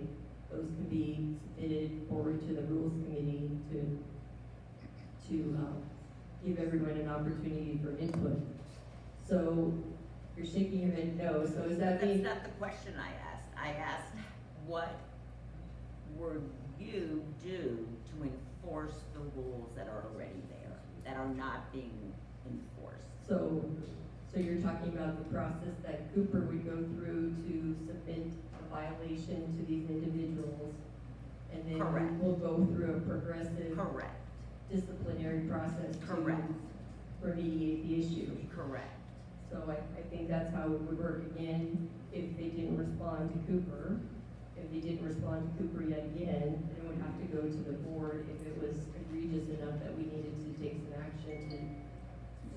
those can be submitted forward to the rules committee to give everyone an opportunity for input. So you're shaking your head no. So does that mean? That's not the question I asked. I asked, what would you do to enforce the rules that are already there, that are not being enforced? So you're talking about the process that Cooper would go through to submit a violation to these individuals, and then Correct. we'll go through a progressive Correct. disciplinary process Correct. to remediate the issue. Correct. So I think that's how it would work again if they didn't respond to Cooper. If they didn't respond to Cooper yet again, then it would have to go to the board if it was egregious enough that we needed to take some action to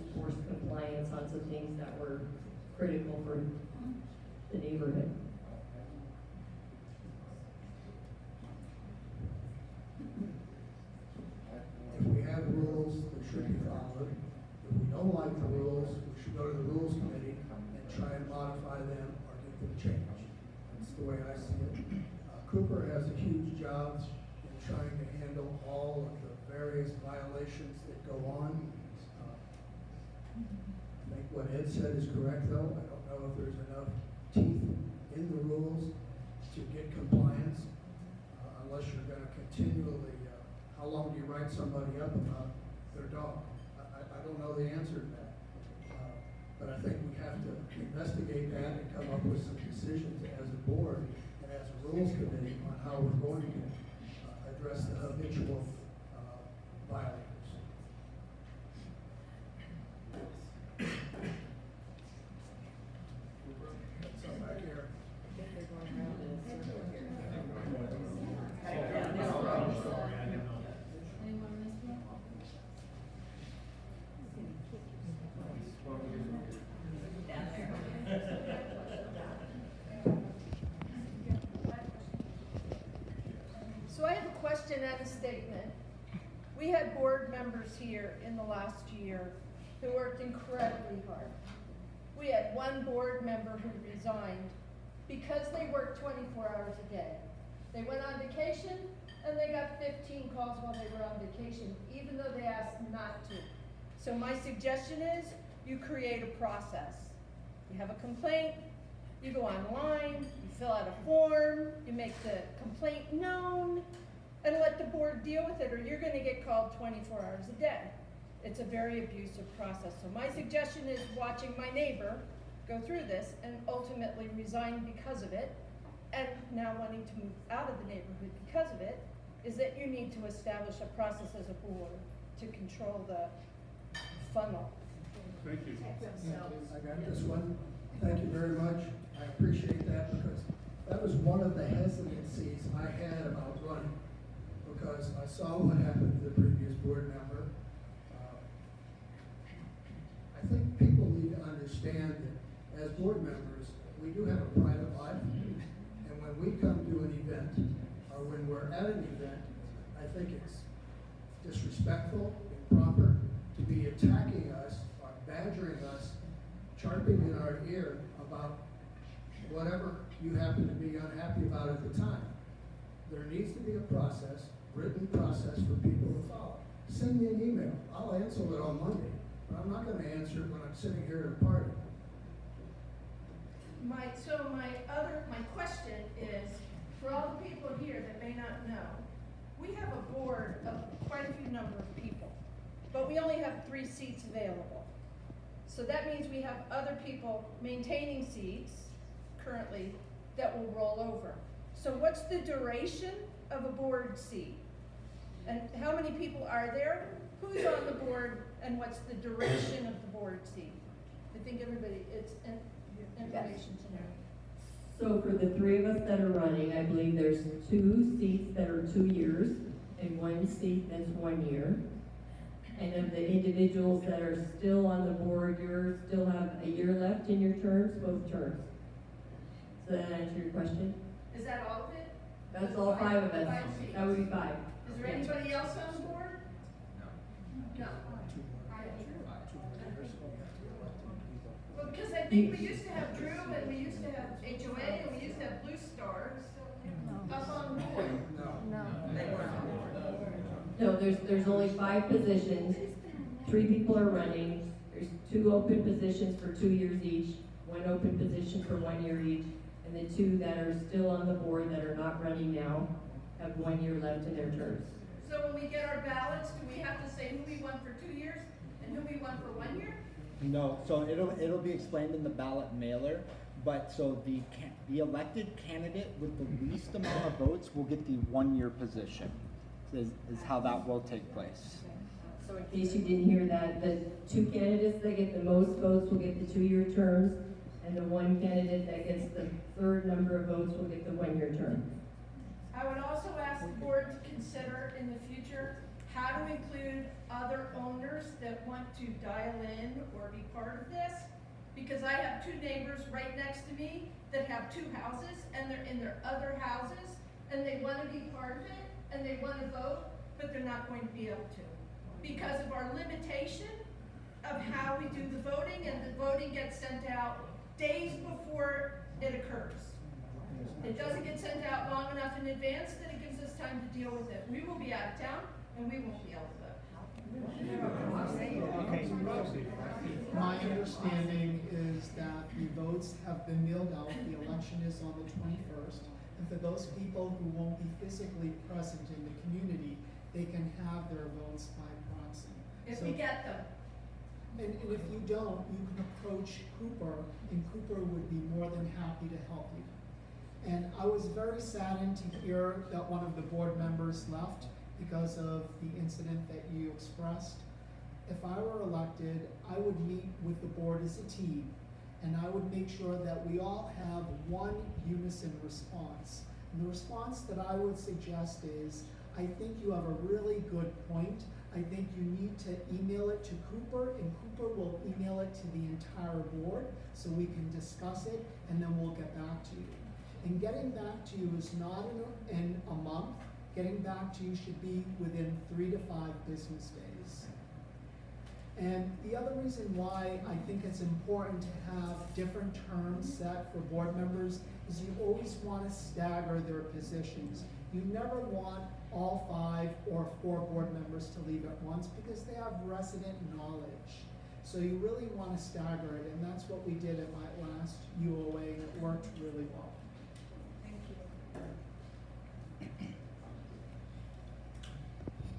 enforce compliance on some things that were critical for the neighborhood. If we have rules, they should be followed. If we don't like the rules, we should go to the rules committee and try and modify them or get them changed. That's the way I see it. Cooper has a huge job in trying to handle all of the various violations that go on. I think what Ed said is correct, though. I don't know if there's enough teeth in the rules to get compliance, unless you're going to continually, how long do you write somebody up about their dog? I don't know the answer to that. But I think we have to investigate that and come up with some decisions as a board and as a rules committee on how we're going to address the habitual violators. So back here. So I have a question and a statement. We had board members here in the last year who worked incredibly hard. We had one board member who resigned because they worked 24 hours a day. They went on vacation and they got 15 calls while they were on vacation, even though they asked not to. So my suggestion is you create a process. You have a complaint, you go online, you fill out a form, you make the complaint known, and let the board deal with it, or you're gonna get called 24 hours a day. It's a very abusive process. So my suggestion is watching my neighbor go through this and ultimately resign because of it, and now wanting to move out of the neighborhood because of it, is that you need to establish a process as a board to control the funnel. Thank you. I got this one. Thank you very much. I appreciate that because that was one of the hesitancies I had about running, because I saw what happened to the previous board member. I think people need to understand that as board members, we do have a private life, and when we come to an event, or when we're at an event, I think it's disrespectful, improper to be attacking us, or badgering us, chirping in our ear about whatever you happen to be unhappy about at the time. There needs to be a process, written process for people to follow. Send me an email. I'll answer it on Monday, but I'm not going to answer it when I'm sitting here at a party. My question is, for all the people here that may not know, we have a board of quite a few number of people, but we only have 3 seats available. So that means we have other people maintaining seats currently that will roll over. So what's the duration of a board seat? And how many people are there? Who's on the board, and what's the duration of the board seat? I think everybody, it's information to know. So for the 3 of us that are running, I believe there's 2 seats that are 2 years and 1 seat that's 1 year. And of the individuals that are still on the board, you still have a year left in your terms, both terms. So that answer your question? Is that all of it? That's all 5 of us. 5 seats. That would be 5. Is there anybody else on the board? No. Well, because I think we used to have Drew, and we used to have HOA, and we used to have Blue Stars up on the board. No, there's only 5 positions. 3 people are running. There's 2 open positions for 2 years each, 1 open position for 1 year each, and the 2 that are still on the board that are not running now have 1 year left in their terms. So when we get our ballots, do we have to say who we want for 2 years and who we want for 1 year? No, so it'll be explained in the ballot mailer, but so the elected candidate with the least amount of votes will get the 1 year position, is how that will take place. So in case you didn't hear that, the 2 candidates that get the most votes will get the 2 year terms, and the 1 candidate that gets the 3rd number of votes will get the 1 year term. I would also ask the board to consider in the future how to include other owners that want to dial in or be part of this. Because I have 2 neighbors right next to me that have 2 houses, and they're in their other houses, and they want to be part of it, and they want to vote, but they're not going to be able to. Because of our limitation of how we do the voting, and the voting gets sent out days before it occurs. It doesn't get sent out long enough in advance that it gives us time to deal with it. We will be out of town, and we won't be able to vote. My understanding is that the votes have been mailed out, the election is on the 21st, and for those people who won't be physically present in the community, they can have their votes by proxy. If we get them. And if you don't, you can approach Cooper, and Cooper would be more than happy to help you. And I was very saddened to hear that one of the board members left because of the incident that you expressed. If I were elected, I would meet with the board as a team, and I would make sure that we all have one unison response. And the response that I would suggest is, I think you have a really good point. I think you need to email it to Cooper, and Cooper will email it to the entire board so we can discuss it, and then we'll get back to you. And getting back to you is not in a month. Getting back to you should be within 3 to 5 business days. And the other reason why I think it's important to have different terms set for board members is you always want to stagger their positions. You never want all 5 or 4 board members to leave at once because they have resident knowledge. So you really want to stagger it, and that's what we did at my last UOA, and it worked really well. Thank you.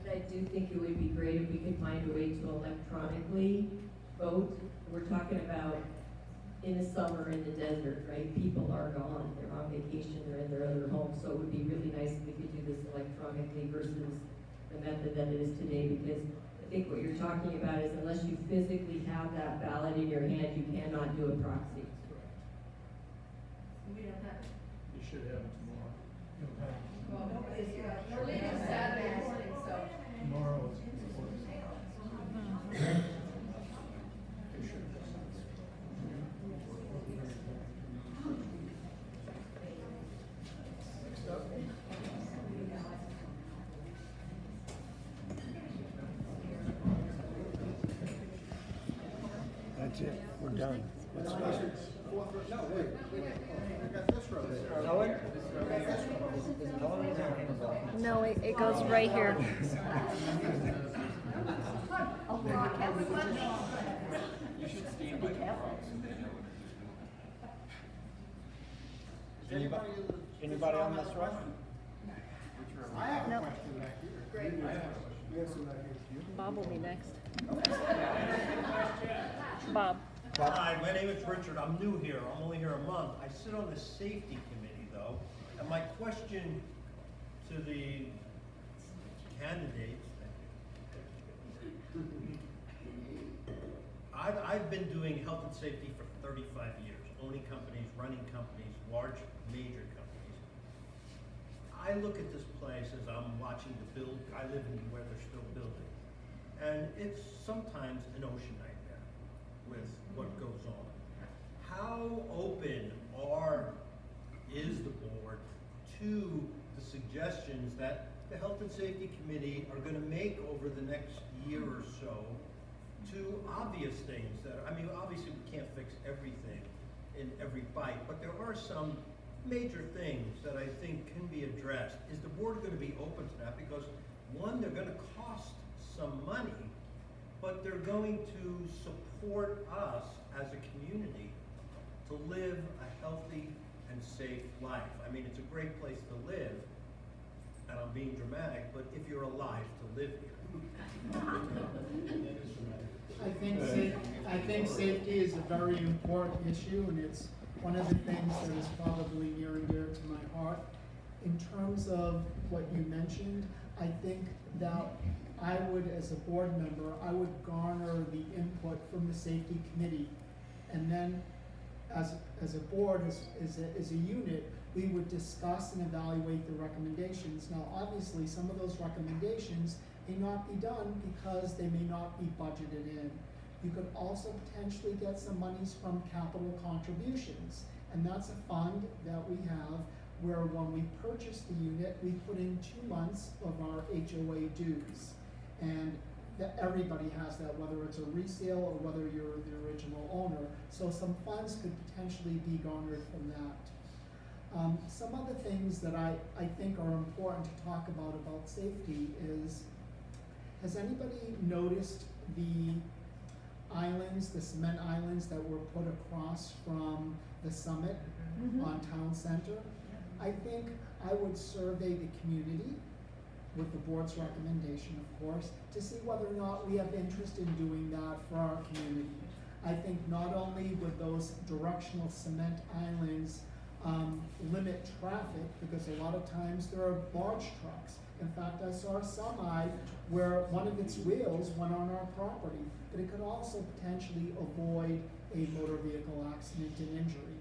And I do think it would be great if we could find a way to electronically vote. We're talking about in the summer in the desert, right? People are gone, they're on vacation, they're in their other homes, so it would be really nice if we could do this electronically versus the method that it is today, because I think what you're talking about is unless you physically have that ballot in your hand, you cannot do a proxy. We don't have it. You should have it tomorrow. Well, nobody's here. We're leaving Saturday morning, so. Tomorrow is. That's it, we're done. No, it goes right here. Anybody on this one? I have a Nope. question back here. Great. Bob will be next. Bob. Hi, my name is Richard. I'm new here. I'm only here a month. I sit on the safety committee though, and my question to the candidates, I've been doing health and safety for 35 years, owning companies, running companies, large, major companies. I look at this place as I'm watching the build. I live in where they're still building, and it's sometimes an ocean nightmare with what goes on. How open is the board to the suggestions that the Health and Safety Committee are gonna make over the next year or so to obvious things that, I mean, obviously we can't fix everything in every bite, but there are some major things that I think can be addressed. Is the board gonna be open to that? Because one, they're gonna cost some money, but they're going to support us as a community to live a healthy and safe life. I mean, it's a great place to live, and I'm being dramatic, but if you're alive to live here. I think safety is a very important issue, and it's one of the things that is probably near and dear to my heart. In terms of what you mentioned, I think that I would, as a board member, I would garner the input from the safety committee. And then as a board, as a unit, we would discuss and evaluate the recommendations. Now, obviously, some of those recommendations may not be done because they may not be budgeted in. You could also potentially get some monies from capital contributions. And that's a fund that we have where when we purchase the unit, we put in 2 months of our HOA dues. And that everybody has that, whether it's a resale or whether you're the original owner. So some funds could potentially be garnered from that. Some other things that I think are important to talk about safety is, has anybody noticed the islands, the cement islands that were put across from the summit on Town Center? I think I would survey the community with the board's recommendation, of course, to see whether or not we have interest in doing that for our community. I think not only would those directional cement islands limit traffic, because a lot of times there are large trucks. In fact, I saw a semi where one of its wheels went on our property, but it could also potentially avoid a motor vehicle accident and injury.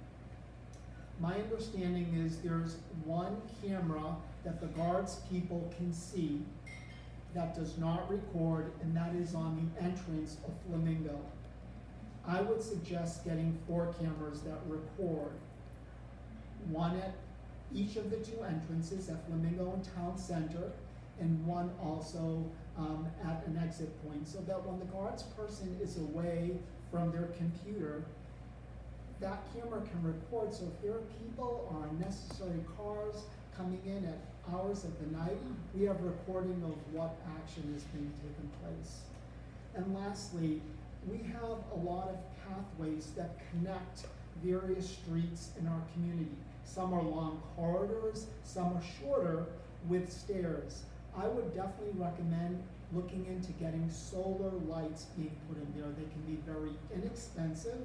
My understanding is there's one camera that the guards people can see that does not record, and that is on the entrance of Flamingo. I would suggest getting 4 cameras that record, one at each of the 2 entrances at Flamingo and Town Center, and one also at an exit point, so that when the guards person is away from their computer, that camera can record. So if there are people or unnecessary cars coming in at hours of the night, we have recording of what action is being taken place. And lastly, we have a lot of pathways that connect various streets in our community. Some are long corridors, some are shorter with stairs. I would definitely recommend looking into getting solar lights being put in there. They can be very inexpensive,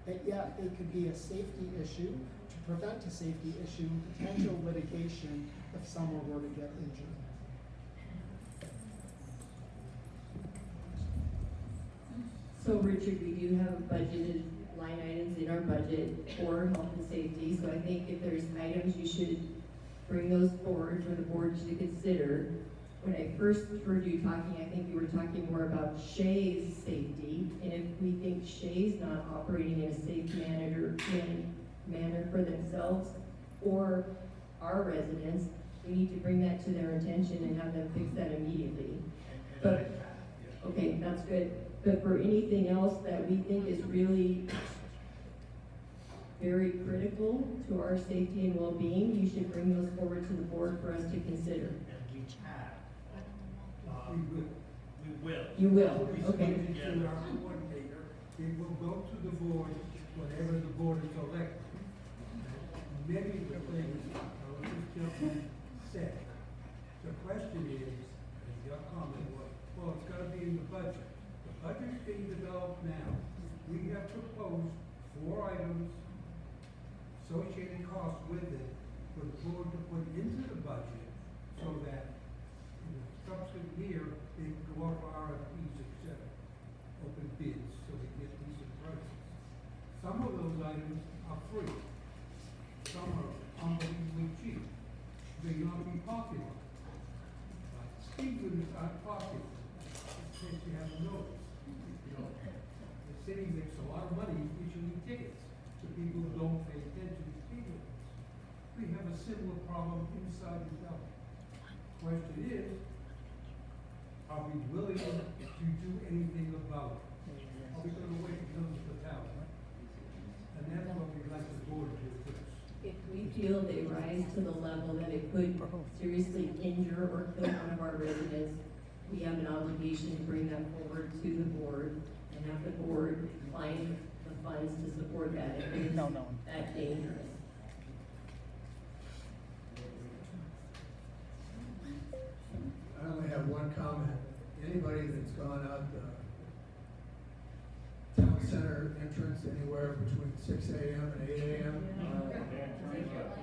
but yet they could be a safety issue to prevent a safety issue, potential litigation if someone were to get injured. So Richard, we do have budgeted line items in our budget for health and safety, so I think if there's items, you should bring those forward for the board to consider. When I first heard you talking, I think you were talking more about Shay's safety, and if we think Shay's not operating in a safe manner for themselves or our residents, we need to bring that to their attention and have them fix that immediately. But, okay, that's good. But for anything else that we think is really very critical to our safety and well-being, you should bring those forward to the board for us to consider. We will. You will, We okay. submit it to our coordinator, it will go to the board, whenever the board is elected. Many of the things this gentleman said, the question is, and your comment was, well, it's gotta be in the budget. The budget's being developed now. We have proposed 4 items, associated costs with it, for the board to put into the budget, so that in the subsequent year, they can go out for RFPs, et cetera, open bids, so they get decent prices. Some of those items are free. Some are unbelievably cheap. May not be popular. Like speed limits aren't popular, in case you haven't noticed. You know, the city makes a lot of money issuing tickets to people who don't pay attention to speed limits. We have a similar problem inside the town. Question is, are we willing to do anything about it? Are we gonna wait until it's the town? And that's what we'd like the board to do first. If we feel they rise to the level that it could seriously injure or kill one of our residents, we have an obligation to bring that forward to the board and have the board find the funds to support that if it is that dangerous. I only have one comment. Anybody that's gone out the town center entrance anywhere between 6 a.m. and 8 a.m.,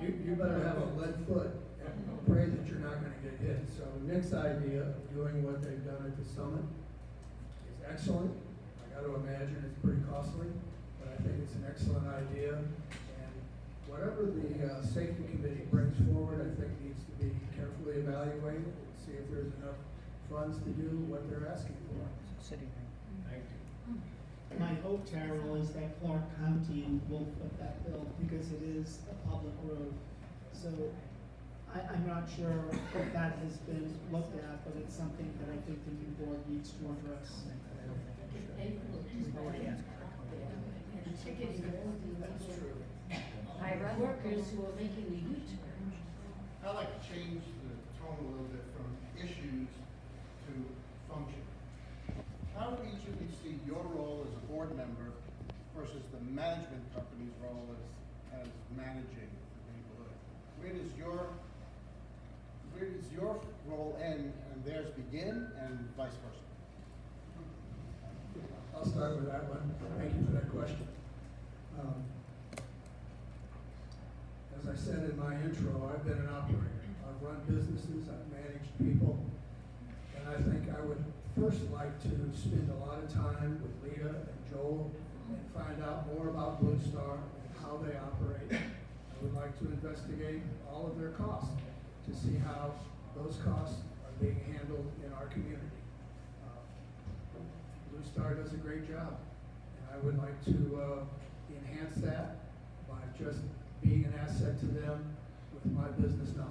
you better have a lead foot and pray that you're not gonna get hit. So Nick's idea of doing what they've done at the summit is excellent. I gotta imagine it's pretty costly, but I think it's an excellent idea. And whatever the safety committee brings forward, I think needs to be carefully evaluated and see if there's enough funds to do what they're asking for. Thank you. My hope, Carol, is that Clark County will foot that bill because it is a public road. So I'm not sure if that has been looked at, but it's something that I think the new board needs to address. Workers who are making the U-turn. I'd like to change the tone a little bit from issues to function. How do each of you see your role as a board member versus the management company's role as managing the neighborhood? Where does your role end and theirs begin, and vice versa? I'll start with that one. Thank you for that question. As I said in my intro, I've been an operator. I've run businesses, I've managed people, and I think I would first like to spend a lot of time with Lita and Joel and find out more about Blue Star and how they operate. I would like to investigate all of their costs to see how those costs are being handled in our community. Blue Star does a great job, and I would like to enhance that by just being an asset to them with my business knowledge.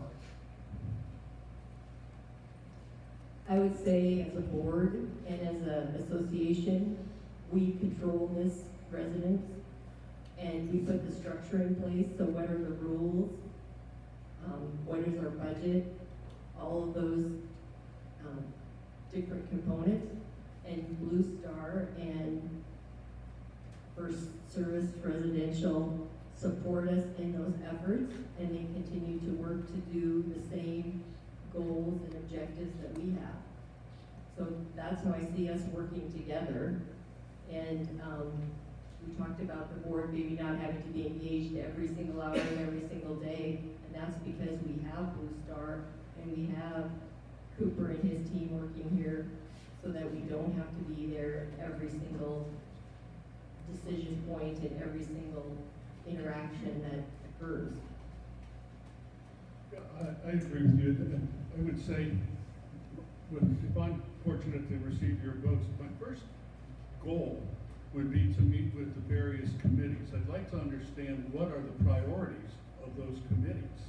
I would say as a board and as an association, we control this residence and we put the structure in place. So what are the rules? What is our budget? all of those different components, and Blue Star and First Service Residential support us in those efforts, and they continue to work to do the same goals and objectives that we have. So that's how I see us working together. And we talked about the board maybe not having to be engaged every single hour and every single day, and that's because we have Blue Star and we have Cooper and his team working here, so that we don't have to be there every single decision point and every single interaction that occurs. Yeah, I agree with you, and I would say, if I'm fortunate to receive your votes, my first goal would be to meet with the various committees. I'd like to understand what are the priorities of those committees,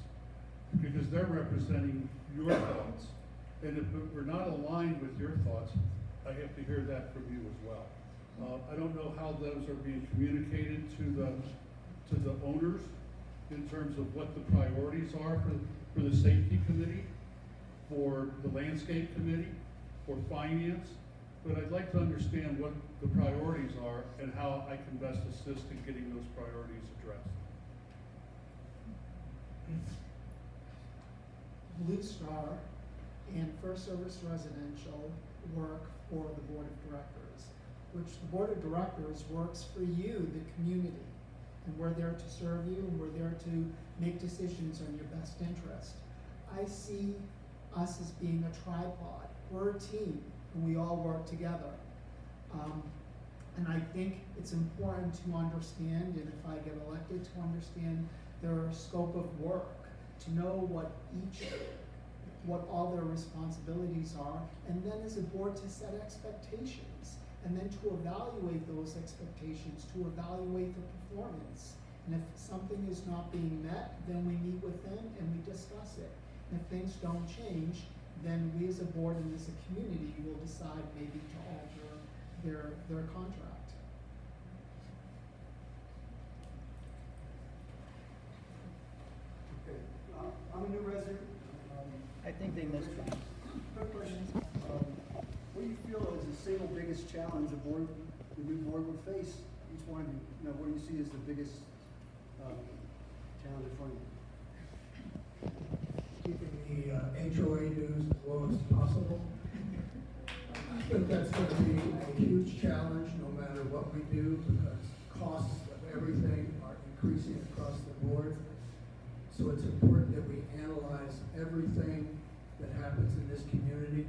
because they're representing your thoughts, and if we're not aligned with your thoughts, I have to hear that from you as well. I don't know how those are being communicated to the owners in terms of what the priorities are for the safety committee, for the landscape committee, for finance, but I'd like to understand what the priorities are and how I can best assist in getting those priorities addressed. Blue Star and First Service Residential work for the Board of Directors, which the Board of Directors works for you, the community. And we're there to serve you, and we're there to make decisions on your best interest. I see us as being a tripod. We're a team, and we all work together. And I think it's important to understand, and if I get elected, to understand their scope of work, to know what all their responsibilities are, and then as a board to set expectations, and then to evaluate those expectations, to evaluate the performance. And if something is not being met, then we meet with them and we discuss it. And if things don't change, then we as a board and as a community will decide maybe to alter their contract. Okay, I'm a new resident. I think they missed one. Quick question. What do you feel is the single biggest challenge the new board would face? Each one, what do you see as the biggest challenge in front of you? Keeping the HOA dues as low as possible. I think that's going to be a huge challenge no matter what we do, because costs of everything are increasing across the board. So it's important that we analyze everything that happens in this community.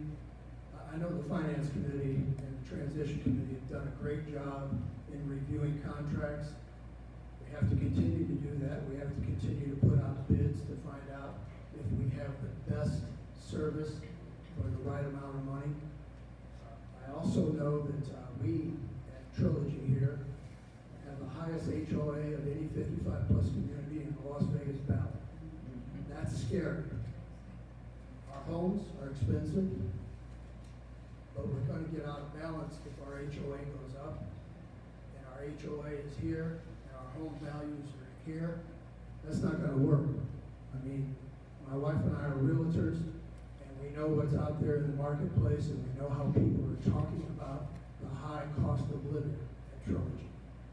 I know the Finance Committee and the Transition Committee have done a great job in reviewing contracts. We have to continue to do that. We have to continue to put out bids to find out if we have the best service for the right amount of money. I also know that we at Trilogy here have the highest HOA of any 55 plus community in the Las Vegas Valley. That's scary. Our homes are expensive, but we're going to get out of balance if our HOA goes up, and our HOA is here, and our home values are here. That's not going to work. I mean, my wife and I are realtors, and we know what's out there in the marketplace, and we know how people are talking about the high cost of living at Trilogy.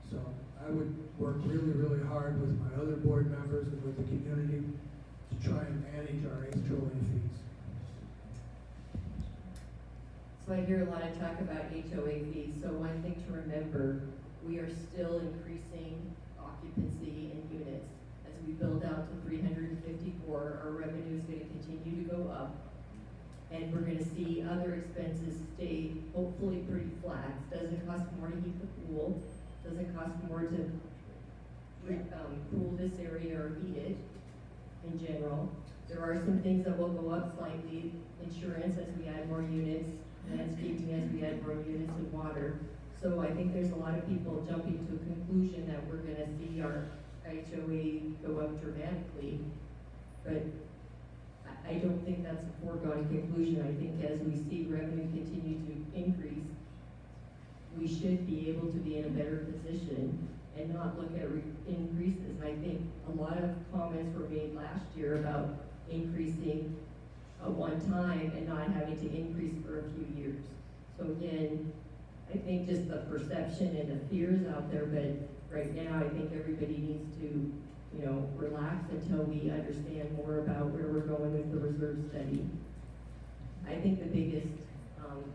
So I would work really, really hard with my other board members and with the community to try and manage our HOA fees. So I hear a lot of talk about HOA fees, so one thing to remember, we are still increasing occupancy in units. As we build out to 354, our revenue is gonna continue to go up, and we're gonna see other expenses stay hopefully pretty flat. It doesn't cost more to heat the pool, doesn't cost more to cool this area or heat it in general. There are some things that will go up slightly, insurance as we add more units, landscaping as we add more units of water. So I think there's a lot of people jumping to a conclusion that we're gonna see our HOA go up dramatically. But I don't think that's a foregone conclusion. I think as we see revenue continue to increase, we should be able to be in a better position and not look at increases. I think a lot of comments were made last year about increasing one time and not having to increase for a few years. So again, I think just the perception and the fears out there, but right now I think everybody needs to, you know, relax until we understand more about where we're going with the reserve study. I think the biggest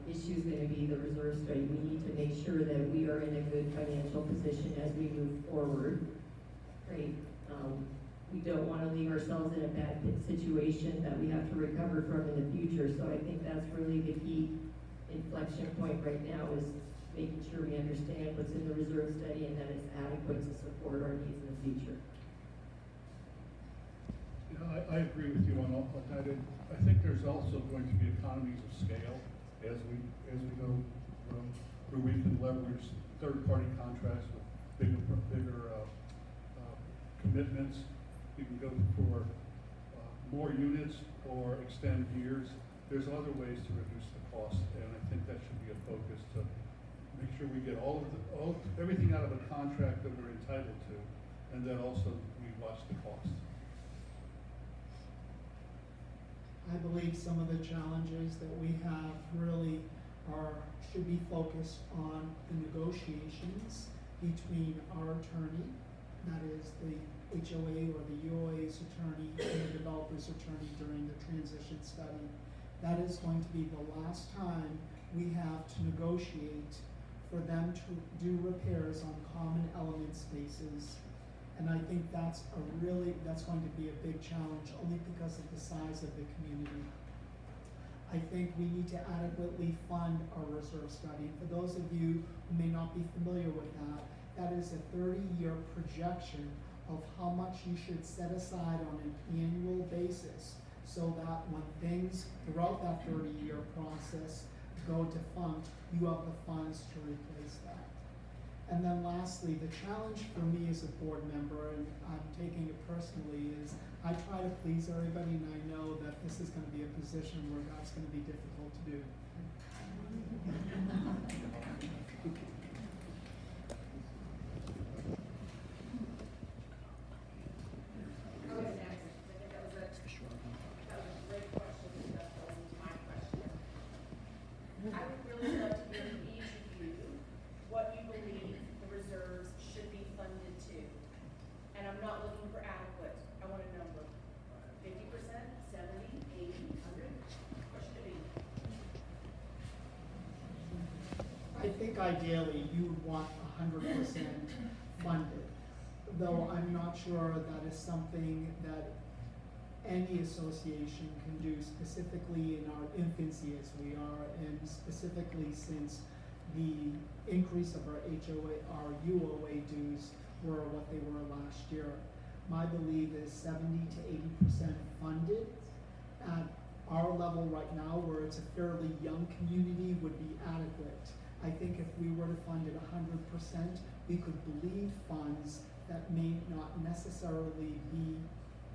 issue is going to be the reserve study. We need to make sure that we are in a good financial position as we move forward. Right? We don't want to leave ourselves in a bad situation that we have to recover from in the future. So I think that's really the key inflection point right now, is making sure we understand what's in the reserve study and that it's adequate to support our needs in the future. Yeah, I agree with you on all of that. And I think there's also going to be economies of scale as we go, where we can leverage third-party contracts with bigger commitments. We can go for more units or extend years. There's other ways to reduce the cost, and I think that should be a focus, to make sure we get everything out of a contract that we're entitled to, and then also we watch the cost. I believe some of the challenges that we have really should be focused on the negotiations between our attorney, that is the HOA or the UOA's attorney, and the developer's attorney during the transition study. That is going to be the last time we have to negotiate for them to do repairs on common element spaces. And I think that's going to be a big challenge, only because of the size of the community. I think we need to adequately fund our reserve study. For those of you who may not be familiar with that, that is a 30-year projection of how much you should set aside on an annual basis, so that when things throughout that 30-year process go defunct, you have the funds to replace that. And then lastly, the challenge for me as a board member, and I'm taking it personally, is I try to please everybody, and I know that this is going to be a position where that's going to be difficult to do. I would really love to hear from each of you what you believe the reserves should be funded to. And I'm not looking for adequate, I want a number. 50%, 70, 80, 100? What should it be? I think ideally you would want 100% funded, though I'm not sure that is something that any association can do, specifically in our infancy as we are, and specifically since the increase of our UOA dues were what they were last year. My belief is 70 to 80% funded. At our level right now, where it's a fairly young community, would be adequate. I think if we were to fund it 100%, we could bleed funds that may not necessarily be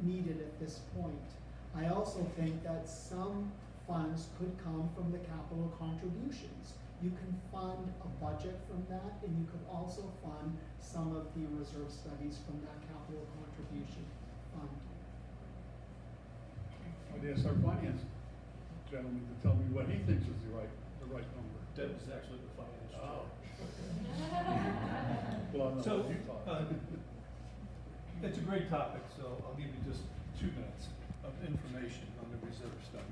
needed at this point. I also think that some funds could come from the capital contributions. You can fund a budget from that, and you could also fund some of the reserve studies from that capital contribution fund. I'd ask our finance gentleman to tell me what he thinks is the right number. Deb is actually the finance chair. Oh. Well, I'm not So, letting you talk. it's a great topic, so I'll give you just 2 minutes of information on the reserve study.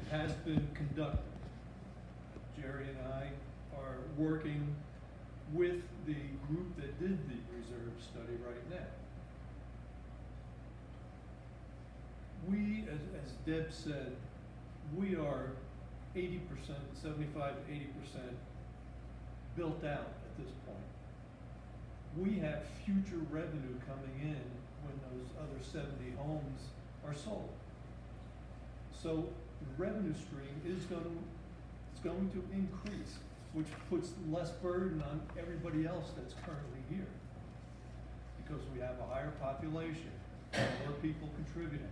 It has been conducted. Jerry and I are working with the group that did the reserve study right now. We, as Deb said, we are 80%, 75 to 80% built out at this point. We have future revenue coming in when those other 70 homes are sold. So the revenue stream is going to increase, which puts less burden on everybody else that's currently here. Because we have a higher population, more people contributing.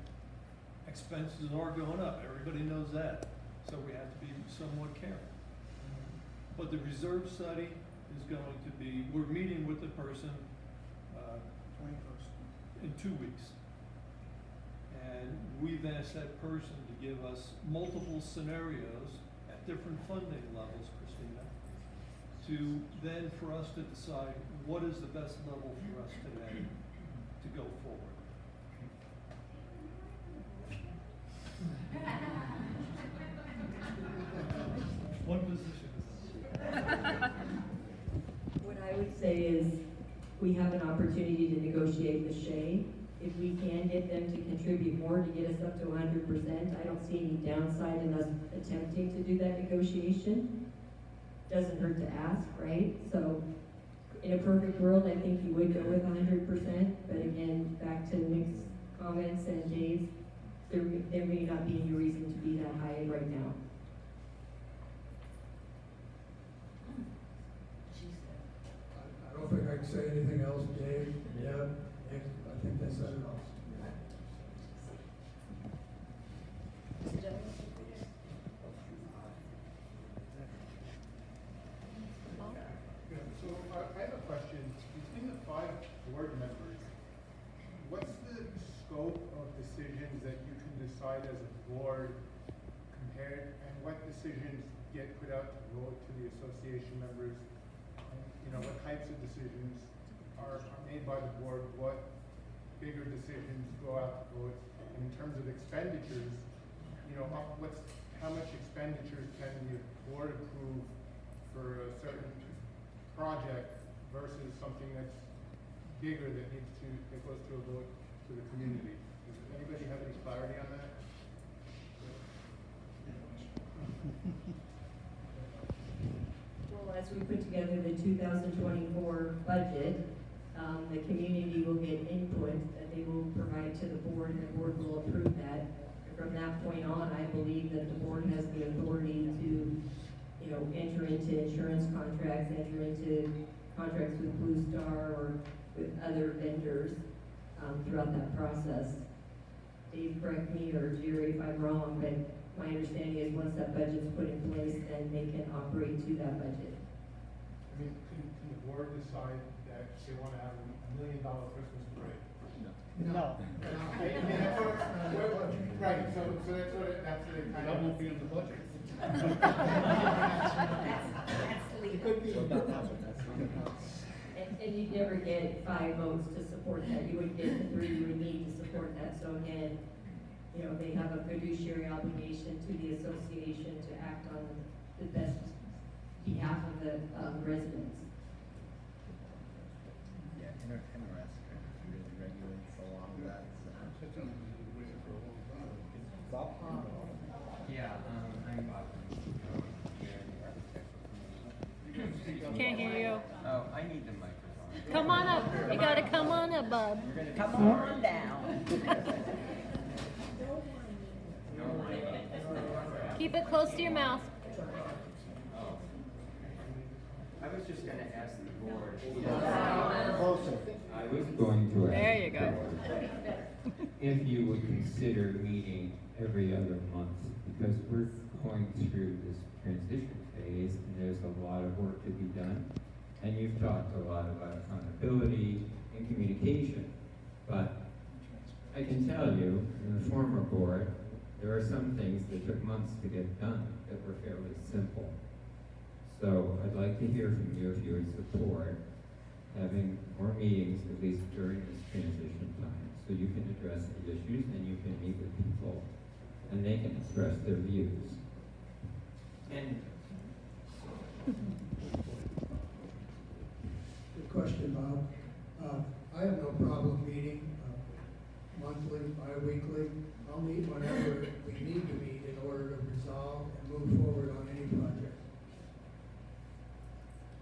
Expenses are going up, everybody knows that. So we have to be somewhat careful. But the reserve study is going to be, we're meeting with the person 21st. in 2 weeks. And we've asked that person to give us multiple scenarios at different funding levels, Christina, to then for us to decide what is the best level for us today to go forward. One position is What I would say is, we have an opportunity to negotiate with Shea. If we can get them to contribute more to get us up to 100%, I don't see any downside in us attempting to do that negotiation. Doesn't hurt to ask, right? So, in a perfect world, I think you would go with 100%, but again, back to Nick's comments and Dave's, there may not be any reason to be that high right now. I don't think I can say anything else, Dave, Deb, Nick, I think they said it all. Yeah, so I have a question. Between the 5 board members, what's the scope of decisions that you can decide as a board compared, and what decisions get put out to vote to the association members? And, you know, what types of decisions are made by the board? What bigger decisions go out to vote? And in terms of expenditures, you know, how much expenditures can the board approve for a certain project versus something that's bigger that goes to a vote to the community? Does anybody have any clarity on that? Well, as we put together the 2024 budget, the community will get input that they will provide to the board, and the board will approve that. And from that point on, I believe that the board has the authority to, you know, enter into insurance contracts, enter into contracts with Blue Star or with other vendors throughout that process. Dave, correct me, or Jerry if I'm wrong, but my understanding is once that budget's put in place, then they can operate to that budget. I mean, can the board decide that they want to have $1 million Christmas parade? No. Right, so that's the kind of. That won't be in the budget. And you'd never get 5 votes to support that. You would get the 3 you would need to support that. So again, you know, they have a fiduciary obligation to the association to act on the best behalf of the residents. Yeah, interesting, really regulates a lot of that. Bob? Yeah, I'm Bob. Can't hear you. Oh, I need the microphone. Come on up. You gotta come on up, bub. Come on down. Keep it close to your mouth. I was just gonna ask the board. Closer. I was going to ask. There you go. the board if you would consider meeting every other month, because we're going through this transition phase and there's a lot of work to be done. And you've talked a lot about accountability and communication, but I can tell you, in the former board, there are some things that took months to get done that were fairly simple. So I'd like to hear from you if you would support having more meetings, at least during this transition time, so you can address the issues and you can meet with people and they can express their views. And Good question, Bob. I have no problem meeting monthly, bi-weekly. I'll meet whenever we need to meet in order to resolve and move forward on any project.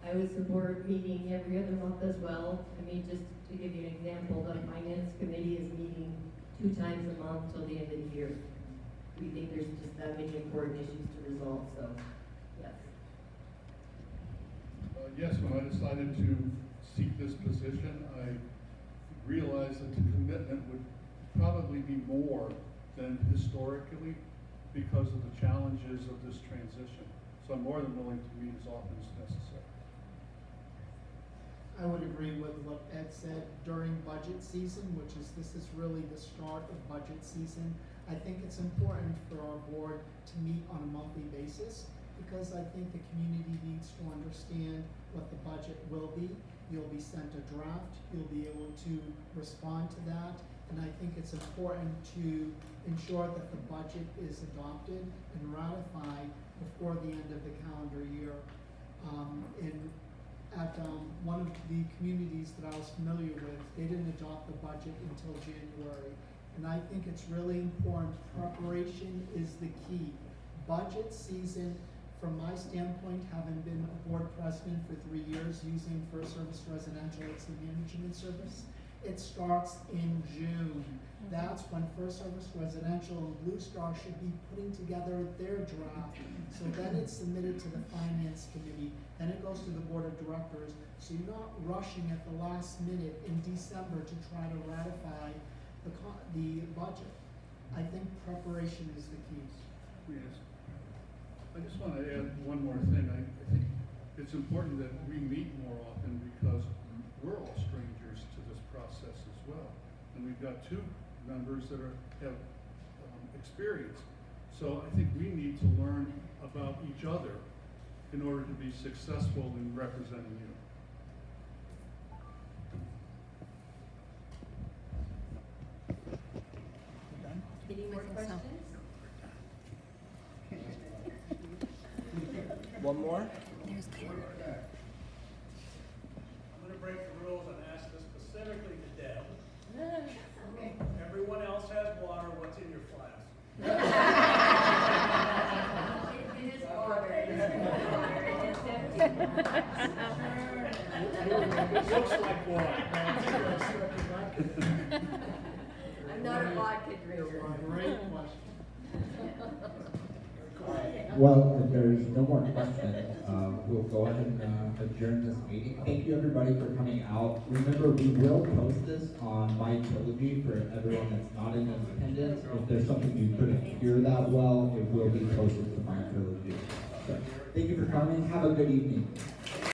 I would support meeting every other month as well. I mean, just to give you an example, the finance committee is meeting 2 times a month till the end of the year. We think there's just that many important issues to resolve, so, yes. Yes, when I decided to seek this position, I realized that the commitment would probably be more than historically because of the challenges of this transition. So I'm more than willing to meet as often as necessary. I would agree with what Ed said, during budget season, this is really the start of budget season. I think it's important for our board to meet on a monthly basis, because I think the community needs to understand what the budget will be. You'll be sent a draft, you'll be able to respond to that, and I think it's important to ensure that the budget is adopted and ratified before the end of the calendar year. At one of the communities that I was familiar with, they didn't adopt the budget until January. And I think it's really important. Preparation is the key. Budget season, from my standpoint, having been a board president for 3 years using First Service Residential as the management service, it starts in June. That's when First Service Residential and Blue Star should be putting together their draft. So then it's submitted to the Finance Committee, then it goes to the Board of Directors. So you're not rushing at the last minute in December to try to ratify the budget. I think preparation is the key. Yes. I just want to add one more thing. I think it's important that we meet more often, because we're all strangers to this process as well. And we've got 2 members that have experience. So I think we need to learn about each other in order to be successful in representing you. Any more questions? One more? There's Karen. I'm gonna break the rules and ask this specifically to Deb. Everyone else has water, what's in your flask? It is water, it is water, it is empty. Looks like water. I'm not a vodka drinker. Great question. Well, if there's no more questions, we'll go ahead and adjourn this meeting. Thank you, everybody, for coming out. Remember, we will post this on My Trilogy for everyone that's not in attendance. If there's something you couldn't hear that well, it will be posted to My Trilogy. So, thank you for coming. Have a good evening.